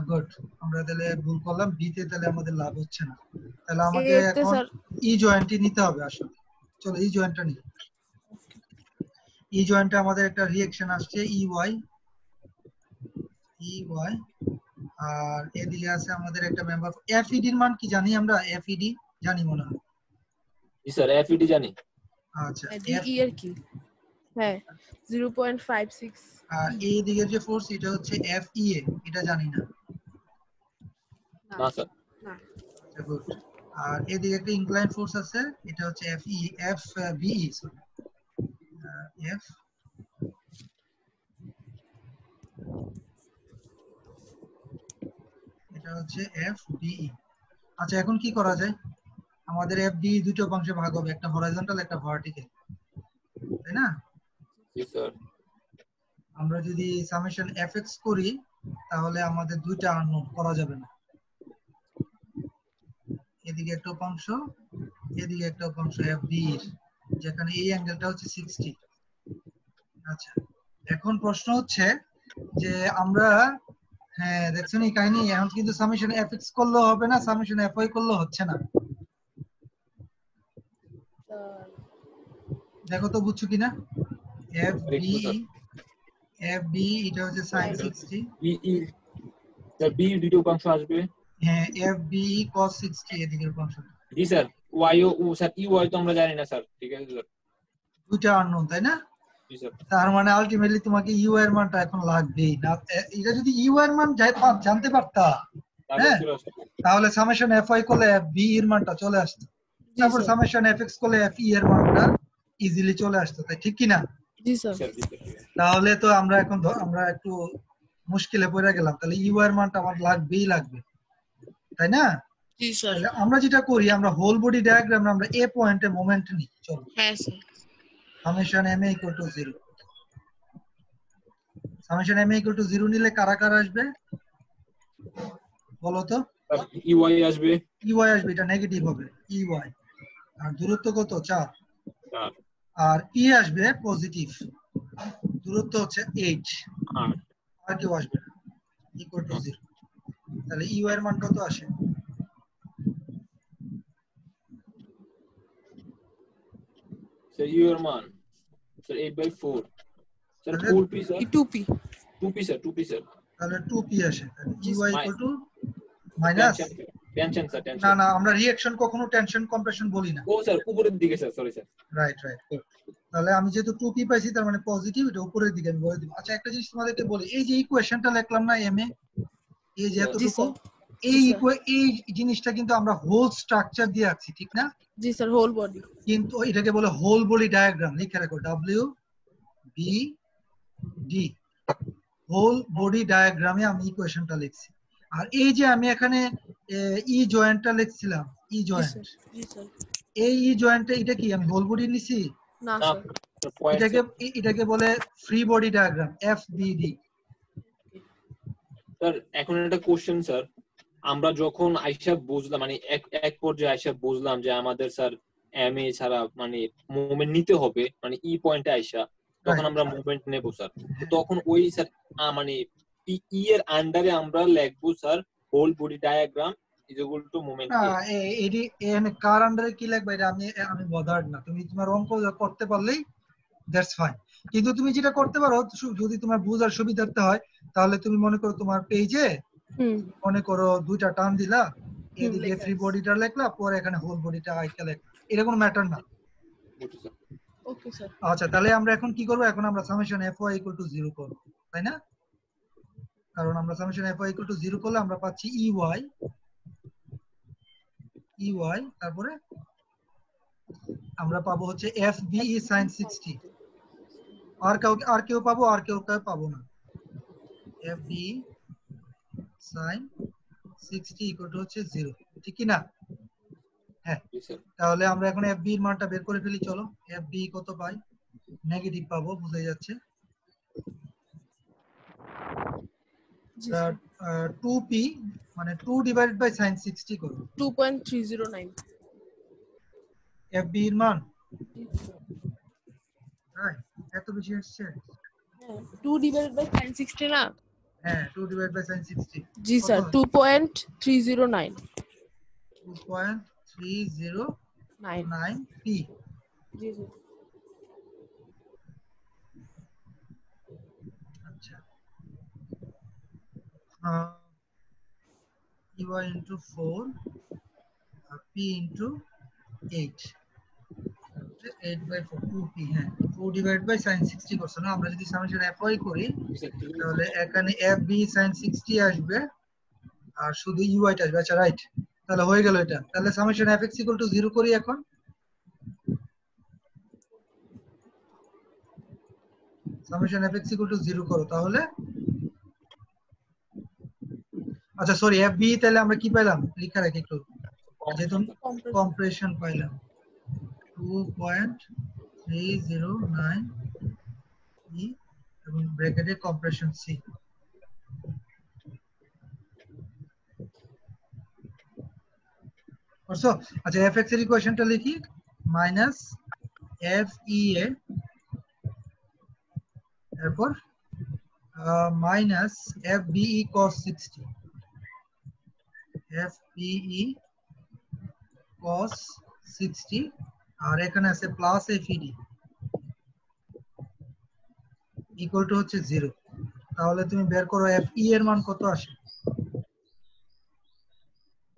গুড, আমরা তাহলে ভুল করলাম, বি তে তাহলে আমাদের লাভ হচ্ছে না। তাহলে আমাকে এতে এখন স্যার ই জয়েন্টই নিতে হবে আসলে। চলো ই জয়েন্টটা নিই। ই জয়েন্টে আমাদের একটা রিঅ্যাকশন আসছে ই ওয়াই, আর এদিকে আছে আমাদের একটা মেম্বার এফইডি এর মান কি জানি আমরা? এফইডি জানি মনে হয়। জি স্যার, এফইডি জানি। আচ্ছা, ডিই এর কি? হ্যাঁ 0.56। আর এই দিকের যে ফোর্স এটা হচ্ছে এফইএ, এটা জানি না। না স্যার। না। আচ্ছা গুড। আর এদিকে একটা ইনক্লাইন ফোর্স আছে, এটা হচ্ছে এফবিই, সরি এফ এটা হচ্ছে এফবিই। আচ্ছা এখন কি করা যায়? আমাদের এফবি দুটো অংশে ভাগ হবে, একটা হরাইজন্টাল একটা ভার্টিক্যাল, তাই না? জি স্যার। আমরা যদি সামেশন এফএক্স করি তাহলে আমাদের দুইটা আননোন করা যাবে না। এদিকে একটা অংশ, এদিকে একটা অংশ এফবি এর, যেখানে এই অ্যাঙ্গেলটা হচ্ছে 60। আচ্ছা এখন প্রশ্ন হচ্ছে যে আমরা, হ্যাঁ দেখছেন এই কাহিনী, এখন কিন্তু সামেশন এফএক্স করলেও হবে না, সামেশন এফওয়াই করলেও হচ্ছে না। দেখো তো বুঝছো কিনা? এফবি এটা হচ্ছে sin 60, বিই স্যার, বি দুটো উপাংশ আসবে। হ্যাঁ এফবি cos 60 এদিকের অংশ। জি স্যার। ওয়াই ও স্যার, ই ওয়াই তো আমরা জানি না স্যার, ঠিক আছে স্যার। দুইটা আননোন তাই না? জি স্যার। তার মানে আলটিমেটলি তোমাকে ইউ এর মানটা এখন লাগবেই না। এটা যদি ইউ এর মান জানতে পারতা, হ্যাঁ, তাহলে সামেশন এফআই করলে এফ বি এর মানটা চলে আসতো, তারপর সামেশন এফএক্স করলে এফ ই এর মানটা ইজিলি চলে আসতো, তাই ঠিক কি না? জি স্যার। তাহলে তো আমরা এখন আমরা একটু মুশকিলে পড়ে গেলাম, তাহলে ইউ এর মানটা আমার লাগবেই লাগবে, তাই না? জি স্যার। তাহলে আমরা যেটা করি, আমরা হোল বডি ডায়াগ্রাম আমরা এ পয়েন্টে মোমেন্ট নিই। চলো হ্যাঁ sir. Summation M A equal to 0, summation M A equal to 0 নিলে কারা কারা আসবে বলো তো? ই ওয়াই আসবে। ই ওয়াই আসবে, এটা নেগেটিভ হবে ই ওয়াই, আর দূরত্ব কত 4, আর ই আসবে পজিটিভ, দূরত্ব হচ্ছে 8, আর কেউ আসবে না, ইকুয়াল টু 0। তাহলে ই ওয়াই এর মান কত আসে? স্যার ইউ এর মান sir 8/4 sir, 4p sir, 2p 2p sir, 2p sir. তাহলে 2p আসে, তাহলে E Y equal to minus, tension sir, tension. না না আমরা রিঅ্যাকশন কখনো টেনশন কম্প্রেশন বলি না। ও স্যার উপরের দিকে sir, sorry sir. Right right. তাহলে আমি যেহেতু 2p পাইছি তার মানে পজিটিভ, এটা উপরের দিকে আমি বলে দিব। আচ্ছা একটা জিনিস তোমাদেরকে বলি, এই যে ইকুয়েশনটা লিখলাম না এম এ, এই যে এতটুকু, এই জি, স্যার। এই জিনিসটা কিন্তু আমরা হোল স্ট্রাকচার দিয়ে আছি, ঠিক না? জি স্যার, হোল বডি। কিন্তু এটাকে বলে হোল বডি ডায়াগ্রাম। লিখে রাখো W B D, whole body ডায়াগ্রামে আমি ইকুয়েশনটা লিখছি। আর এই যে আমি এখানে ই জয়েন্টটা লিখছিলাম, ই জি জয়েন্ট, স্যার, জি স্যার। এই ই জয়েন্টটা এটা কি আমি হোল বডি নিছি? না না স্যার। পয়েন্ট এটাকে এটাকে বলে free body diagram, F B D. Sir এখন একটা কোশ্চেন স্যার, আমরা যখন আইসা বুঝলাম মানে এক এক পর্যায়ে আইসা বুঝলাম যে আমাদের স্যার এম এ ছাড়া মানে মুভমেন্ট নিতে হবে মানে ই পয়েন্টে আইসা, তখন আমরা মুভমেন্ট নেব স্যার। তো তখন ওই স্যার মানে ই এর আন্ডারে আমরা লিখবো sir whole body diagram is equal to movement না, এ। এডি এখানে কার আন্ডারে কি লিখবে এটা আমি আমি বদার্ড না, তুমি তোমার অঙ্ক করতে পারলেই দ্যাটস ফাইন। কিন্তু তুমি যেটা করতে পারো, যদি তোমার বুঝার সুবিধার্থে হয়, তাহলে তুমি মনে করো তোমার পেজে হুম। মনে করো দুইটা টার্ম দিলা, এদিকে লেখা ফ্রি আছে। বডিটা লিখলা, পরে এখানে হোল বডিটা আইকা লিখলা, এটা কোনো ম্যাটার না। বুঝছি স্যার। Okay sir. আচ্ছা, তাহলে আমরা এখন কি করব? এখন আমরা summation F Y equal to 0 করব, তাই না? কারণ আমরা summation F Y equal to 0 করলে আমরা পাচ্ছি ই ওয়াই, তারপরে আমরা পাবো হচ্ছে এফ বি ই sin 60। আর কেউ পাবো, আর কেউ পাবো না। F B sin 60 equal to হচ্ছে 0, ঠিক কি না? হ্যাঁ, জি স্যার। তাহলে আমরা এখন এফ বি এর মানটা বের করে ফেলি। চলো, এফ বি কত পাই? নেগেটিভ পাবো, বুঝে যাচ্ছে। জি স্যার। 2p মানে 2 ডিভাইডেড বাই sin 60 করব। 2.309। এফ বি এর মান এত বেশি আসছে? হ্যাঁ, 2 ডিভাইডেড বাই sin 60 না? হ্যাঁ, 2 ডিভাইডেড বাই sin 60 জি কত স্যার, হয়? 2.309। 2.309 9। p। জি স্যার। আচ্ছা, ey into 4 R p into 8, 8 by 4, 2p। হ্যাঁ, 2 ডিভাইড বাই sin 60 করছে না? আমরা যদি সামেশন অ্যাপ্লাই করি, জি স্যার, ঠিক আছে তাহলে স্যার। এখানে এফ বি sin 60 আসবে, আর শুধু ইউআই টা আসবে। আচ্ছা, রাইট, তাহলে হয়ে গেল এটা। তাহলে summation F x equal to 0 করি এখন। Summation F x equal to 0 করো তাহলে। আচ্ছা সরি, এফ বি তাহলে আমরা কি পেলাম লিখা রাখি একটু, যেহেতু কম্প্রেশন কম্প্রেশন পাইলাম 2.309 ই এবং ব্র্যাকেটে কম্প্রেশন সি। করছো? আচ্ছা, এফ এক্স এর ইকুয়েশনটা লিখি, মাইনাস এফ ই এ, এরপর minus F B E cos 60, F B E cos 60, আর এখানে আছে plus F E D equal to হচ্ছে 0। তাহলে তুমি বের করো এফ ই এর মান কত আসে।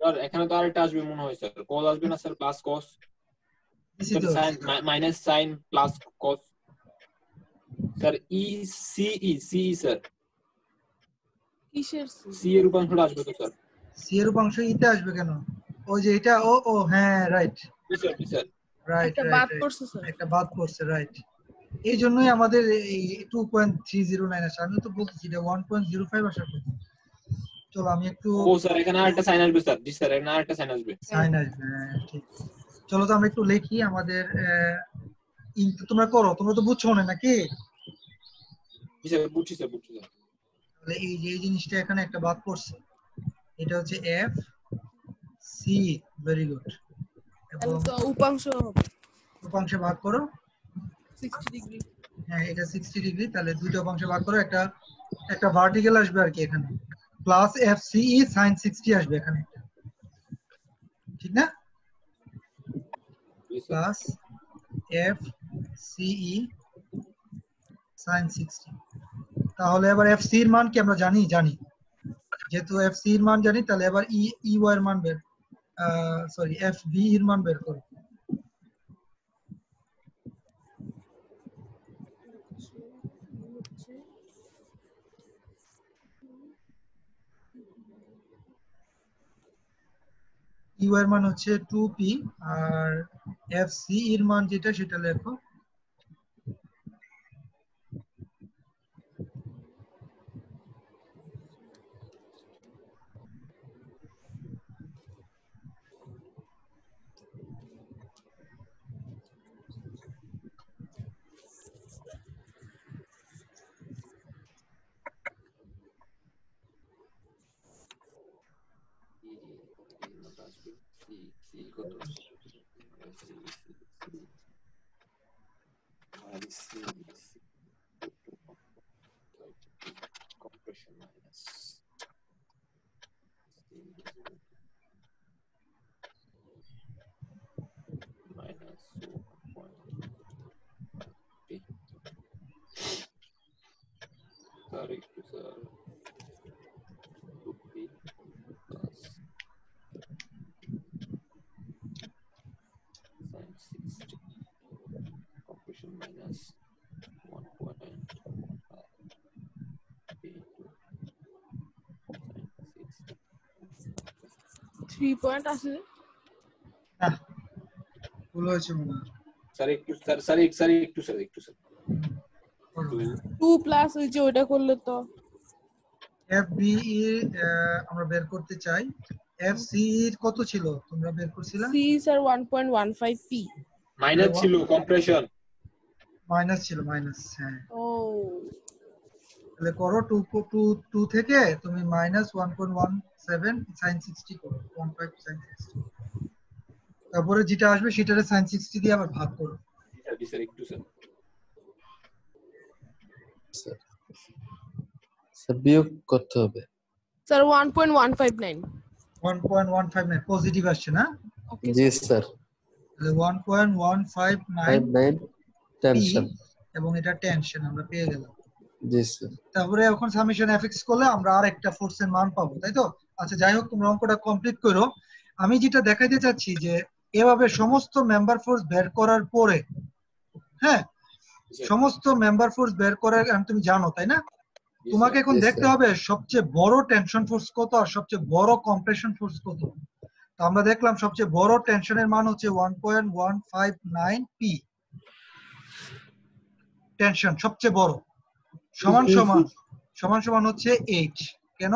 স্যার। এখানে তো আরেকটা আসবে মনে হয় স্যার, কস আসবে না স্যার? প্লাস কস দিছি স্যার, তো। Sine minus sine plus cos sir. E C sir, কিসের সি এর রূপাংশটা আসবে তো স্যার? সি এর উপাংশ ইতে আসবে কেন? ওই যে এটা, ও ও হ্যাঁ, রাইট জি স্যার, জি স্যার। রাইট একটা রাইট বাদ রাইট, পড়ছে স্যার। একটা বাদ পড়ছে, রাইট। এই জন্যই আমাদের এই 2.309 আসে। আমি তো বলতেছি এটা 1.05 আসার কথা। চলো আমি একটু ও স্যার, এখানে আরেকটা সাইন আসবে স্যার। জি স্যার, এখানে আরেকটা সাইন আসবে। সাইন আসবে, ঠিক। চলো তো আমরা একটু লিখি আমাদের তোমরা করো, তোমরা তো বুঝছো না নাকি? জি স্যার, বুঝছি স্যার, বুঝছি স্যার। তাহলে এই যে এই জিনিসটা এখানে একটা বাদ পড়ছে, এটা হচ্ছে এফ সি, ভেরি গুড। এবং তাহলে তো উপাংশ হবে উপাংশে ভাগ করো। 60 ডিগ্রি। হ্যাঁ, এটা 60 ডিগ্রি, তাহলে দুইটা উপাংশে ভাগ করো, একটা একটা ভার্টিক্যাল আসবে আর কি এখানে, plus F C E sin 60 আসবে এখানে, ঠিক না? জি স্যার। Plus F C E sin 60। তাহলে এবার এফ সি এর মান কি আমরা জানি? জানি, যেহেতু এফ সি এর মান জানি, তাহলে এবার ই ওয়াই এর মান বের, সরি এফ বি এর মান বের করো। ইউ এর মান হচ্ছে 2p আর এফসি এর মান যেটা সেটা লেখো। compression minus sorry sir 2p plus sin 60 compression minus 1.15 3 point আছে না ভুল হয়েছে মনে হয়। স্যার একটু স্যার 2 প্লাস ওই যে ওটা করলে তো এফবি আমরা বের করতে চাই। এফসি এর কত ছিল তোমরা বের করছিলা? সি স্যার 1.15 পি মাইনাস ছিল কম্প্রেশন মাইনাস ছিল মাইনাস, হ্যাঁ। ও তাহলে করো 2 থেকে তুমি মাইনাস 1.17 sin 60 করো, 15 sin 60, তারপরে যেটা আসবে সেটারে sin 60 দিয়ে আবার ভাগ করো। স্যার একটু স্যার স্যার বিয়োগ করতে হবে। স্যার 1.159 1.159 পজিটিভ আসছে না? ওকে জি স্যার। তাহলে 1.159 59 টেনশন। এবং এটা টেনশন আমরা পেয়ে গেলাম। জি স্যার। তারপরে এখন সামেশন এফএক্স করলে আমরা আরেকটা ফোর্সের মান পাবো, তাই তো? আচ্ছা যাই হোক, তোমরা অঙ্কটা কমপ্লিট করো। আমি যেটা দেখাইতে চাচ্ছি যে এভাবে সমস্ত মেম্বার ফোর্স বের করার পরে, হ্যাঁ, সমস্ত মেম্বার ফোর্স বের করার তুমি জানো তাই না? তোমাকে এখন দেখতে হবে সবচেয়ে বড় টেনশন ফোর্স কত আর সবচেয়ে বড় কম্প্রেশন ফোর্স কত। তো আমরা দেখলাম সবচেয়ে বড় টেনশনের মান হচ্ছে 1.159 পি, টেনশন সবচেয়ে বড়, সমান সমান হচ্ছে 8। কেন?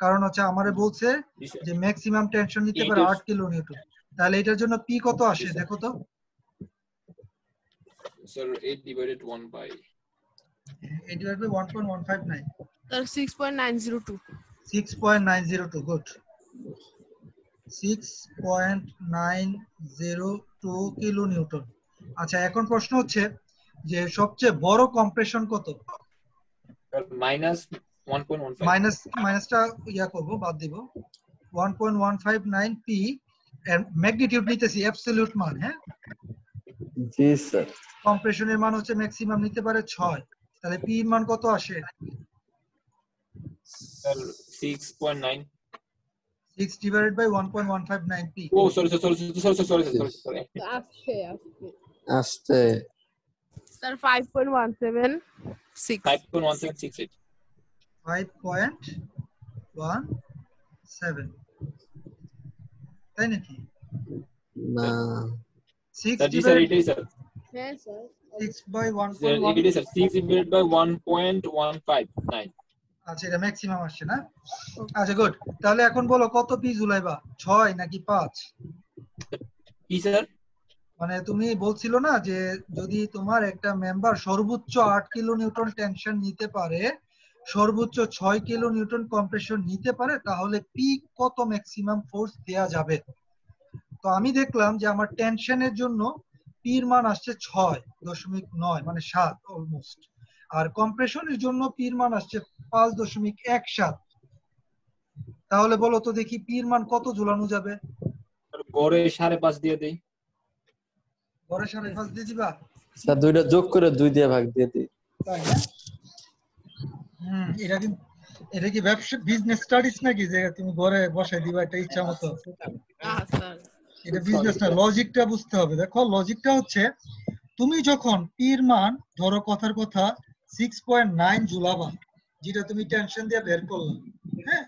কারণ হচ্ছে আমারে বলছে যে ম্যাক্সিমাম টেনশন নিতে পারে 8 কিলো নিউটন। তাহলে এটার জন্য পি কত আসে দেখো তো sir 8 divided 1 by 1.159 sir 6.902 6.902 good 6.902 kilo Newton. আচ্ছা এখন প্রশ্ন হচ্ছে যে সবচেয়ে বড় কম্প্রেশন কত? মাইনাস 1.15 মাইনাসটা ইয়া করব, বাদ দিব। 1.159 পি এর ম্যাগনিটিউড নিতেছি অ্যাবসলিউট মান, হ্যাঁ। জি স্যার। কম্প্রেশনের মান হচ্ছে ম্যাক্সিমাম নিতে পারে 6, তাহলে পি এর মান কত আসে? Sir 6.9 6 divided by 1.159 P. Oh sorry আস্তে স্যার 5.176 5.1768 5.17 তাই নাকি? না 6 স্যার জি স্যার এটাই স্যার হ্যাঁ স্যার 6 বাই স্যার 1.1। এটাই স্যার 6 divided by 1.159 আচ্ছা এটা ম্যাক্সিমাম আসছে না? আচ্ছা গুড। তাহলে এখন বলো কত পি ঝুলাইবা, 6 নাকি 5? কি স্যার? মানে তুমি বলছিল না যে যদি তোমার একটা মেম্বার সর্বোচ্চ 8 কিলো নিউটন টেনশন নিতে পারে, সর্বোচ্চ 6 কিলো নিউটন কম্প্রেশন নিতে পারে, তাহলে পি কত ম্যাক্সিমাম ফোর্স দেয়া যাবে? তো আমি দেখলাম যে আমার টেনশনের জন্য পি এর মান আসছে 6.9 মানে 7 অলমোস্ট, আর কম্প্রেশনের জন্য পি এর মান আসছে 5.17। তাহলে বলো তো দেখি পি এর মান কত ঝুলানো যাবে? গড়ে 5.5 দিয়ে দেই। গড়ে 5.5 দিয়ে দিবা? স্যার দুইটা যোগ করে 2 দিয়ে ভাগ দিয়ে দিই। তাই না? এটা কি ব্যবসা বিজনেস স্টাডিজ নাকি যে তুমি ঘরে বসাই দিবা এটা ইচ্ছা মতো? স্যার এটা বিজনেস না, লজিকটা বুঝতে হবে। দেখো লজিকটা হচ্ছে তুমি যখন পি এর মান ধরো কথার কথা 6.9 ঝুলাবা, যেটা তুমি টেনশন দিয়ে বের করলে, হ্যাঁ,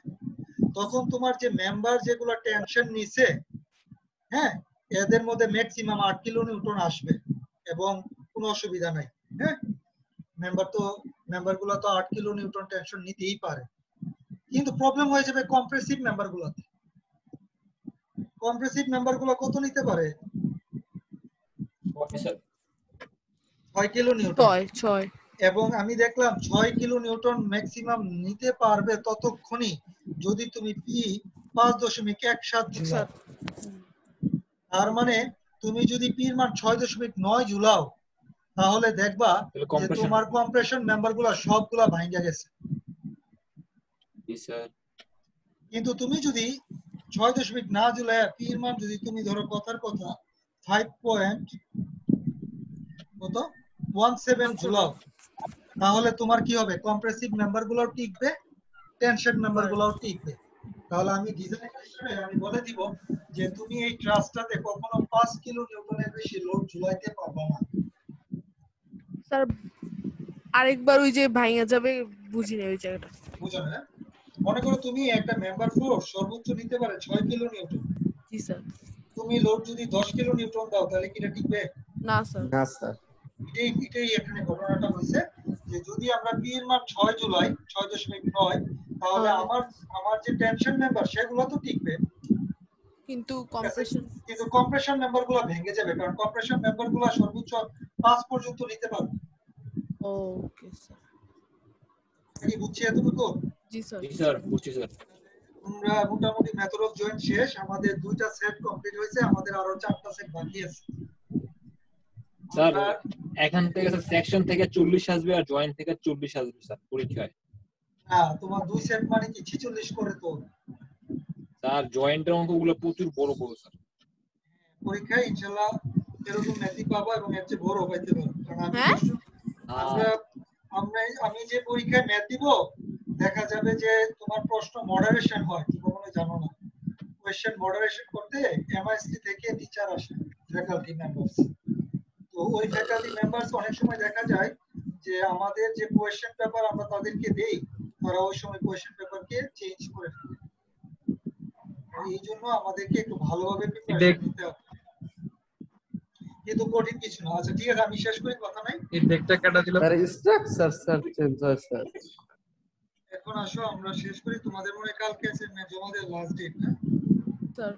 তখন তোমার যে মেম্বার যেগুলো টেনশন নিছে হ্যাঁ, এদের মধ্যে ম্যাক্সিমাম 8 কিলো নিউটন আসবে এবং কোনো অসুবিধা নাই। হ্যাঁ, মেম্বারগুলো তো 8 কিলো নিউটন টেনশন নিতেই পারে, কিন্তু প্রবলেম হয়ে যাবে কম্প্রেসিভ মেম্বারগুলোতে। কম্প্রেসিভ মেম্বারগুলো কত নিতে পারে? Sir 6 kilo Newton. 6 এবং আমি দেখলাম 6 কিলো নিউটন ম্যাক্সিমাম নিতে পারবে ততক্ষণই যদি তুমি পি 5.17 ঝুলাও। তার মানে তুমি যদি পির মান 6.9 ঝুলাও তাহলে দেখবা যে compression তোমার কম্প্রেশন মেম্বারগুলো সবগুলা ভাঙা গেছে। জি স্যার। কিন্তু তুমি যদি 6 না ঝুলায় পির মান যদি তুমি ধরো কথার কথা 5.17 ঝুলাও তাহলে তোমার কি হবে? কম্প্রেসিভ মেম্বারগুলোও টিকবে, টেনশন মেম্বারগুলোও টিকবে। তাহলে আমি ডিজাইনার হিসেবে আমি বলে দিব যে তুমি এই ট্রাসটাতে কখনো 5 কিলো নিউটনের বেশি লোড ঝুলাইতে পারবে না। স্যার আরেকবার ওই যে ভাঙা যাবে, বুঝি না ওই জায়গাটা। বুঝো না? মনে করো তুমি একটা মেম্বার ফোর্স সর্বোচ্চ নিতে পারে 6 কিলো নিউটন। জি স্যার। তুমি লোড যদি 10 কিলো নিউটন দাও তাহলে কি এটা টিকবে? না স্যার। না স্যার। এটাই এখানে ঘটনাটা হয়েছে যে যদি আমরা পি এর মান 6 জুলাই 6.9 তাহলে আমার যে টেনশন মেম্বার সেগুলো তো টিকবে, কিন্তু কম্প্রেশন কিন্তু কম্প্রেশন মেম্বারগুলো ভেঙে যাবে, কারণ কম্প্রেশন মেম্বারগুলো সর্বোচ্চ 5 পর্যন্ত নিতে পারবে। Okay sir. কি বুঝছি এতটুকু? জি স্যার। জি স্যার, বুঝছি স্যার। আমরা মোটামুটি মেথড অফ জয়েন্ট শেষ, আমাদের 2টা সেট কমপ্লিট হয়েছে, আমাদের আরো 4টা সেট বাকি আছে। স্যার এখান থেকে স্যার সেকশন থেকে 40 আসবে আর জয়েন্ট থেকে 24 আসবে স্যার পরীক্ষায়। না, তোমার 2 সেট মানে কি 46 করে তো? স্যার জয়েন্টের অঙ্কগুলো প্রচুর বড় বড় স্যার। পরীক্ষায় ইনশাআল্লাহ এরকম ম্যাথই পাবো এবং এর চেয়ে বড় পাইতে পারো। কারণ আমি হ্যাঁ? আমি যে পরীক্ষায় ম্যাথ দিব দেখা যাবে যে তোমার প্রশ্ন মডারেশন হয়, তুমি কখনো জানো না। কোশ্চেন মডারেশন করতে এমআইএসটি থেকে টিচার আসে, ফ্যাকাল্টি মেম্বারস। তো ওই ফ্যাকাল্টি মেম্বারস অনেক সময় দেখা যায় যে আমাদের যে কোশ্চেন পেপার আমরা তাদেরকে দেই তারা ওই সময় কোশ্চেন পেপারকে চেঞ্জ করে ফেলে। এই জন্য আমাদেরকে একটু ভালোভাবে প্রিপারেশন নিতে হবে, কিন্তু কঠিন কিছু না। আচ্ছা ঠিক আছে, আমি শেষ করি, কথা নাই। এই ডেকটা কাটা দিলাম স্যার স্ট্রাকচার স্যার চেঞ্জ হয় স্যার। এখন আসো আমরা শেষ করি, তোমাদের মনে কালকে অ্যাসাইনমেন্ট জমা দেওয়ার লাস্ট ডেট না? স্যার।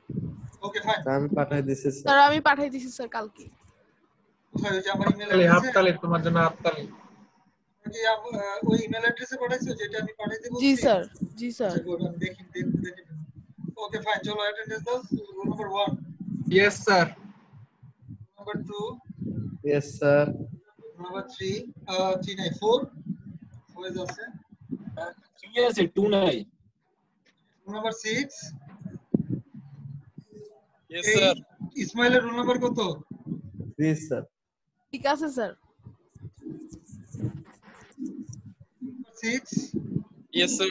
Okay fine. আমি পাঠিয়ে দিছি স্যার স্যার। আমি পাঠিয়ে দিছি স্যার কালকে। কোথায়? ওই যে আমার ইমেল হাততালি অ্যাড্রেসে? হাততালি তোমার জন্য হাততালি। কি ওই ইমেল অ্যাড্রেসে পাঠাইছো যেটা আমি পাঠিয়ে দেব? জি স্যার। জি স্যার। আচ্ছা গুড, আমি দেখি। ওকে ফাইন, চলো অ্যাটেন্ডেন্স দাও। Roll number 1। Yes sir. Number 2। Yes sir. Number 3 3 নাই 4 হয়ে যাচ্ছে। কি আছে 2 নাই? নাম্বার 6। Yes sir. ইসমাইলের রোল নাম্বার কত? 3 স্যার। ঠিক আছে স্যার। 6। Yes sir.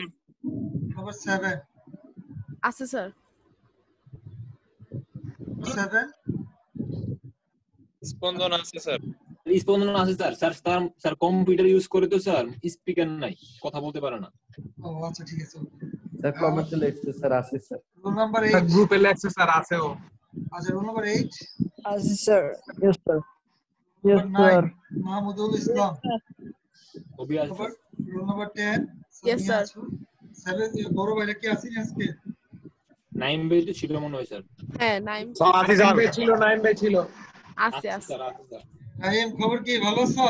নাম্বার 7। আছে স্যার। 7। স্পন্দন আছে স্যার। স্পন্দন আছে স্যার। স্যার কম্পিউটার ইউজ করে তো স্যার, স্পিকার নাই, কথা বলতে পারে না। ও আচ্ছা ঠিক আছে। স্যার কমেন্টে লিখছে স্যার আছে স্যার। Roll number sir 8। গ্রুপে লেখছে স্যার আছে ও। আচ্ছা roll number 8। Yes, sir. Yes, sir. Yes, Yes, sir. Mahmudul Islam. Kabi আছে sir. Roll number 10। Yes, sir. 7 বড় ভাইরা কি আসেনি আজকে? নাইম ভাই তো ছিল মনে হয় স্যার। হ্যাঁ নাইম নাইম ভাই ছিল, নাইম ভাই ছিল। আছে আছে। স্যার আছে স্যার। নাইম খবর কি, ভালো আছো?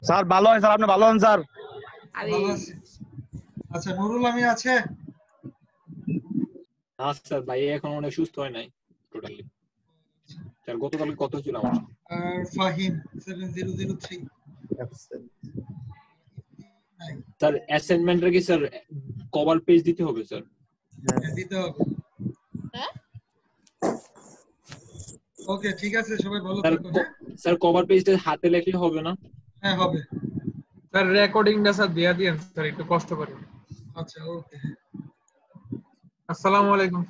স্যার ভালো হয় স্যার, আপনি ভালো হন স্যার? আরে ভালো আছি। আচ্ছা নুরুল আমি আছে? না স্যার, ভাই এখন অনেক সুস্থ হয় নাই টোটালি। স্যার গতকাল কত ছিল আমার? আর ফাহিম 7003। অ্যাবসেন্ট। স্যার অ্যাসাইনমেন্টের কি স্যার কভার পেজ দিতে হবে স্যার? দিতে হবে। হ্যাঁ? ওকে ঠিক আছে, সবাই ভালো স্যার থাকো। স্যার কভার পেজটা হাতে লিখলে হবে না? হ্যাঁ হবে। স্যার রেকর্ডিংটা স্যার দিয়া দিয়েন স্যার, একটু কষ্ট করে। আচ্ছা ওকে। আসসালামু আলাইকুম।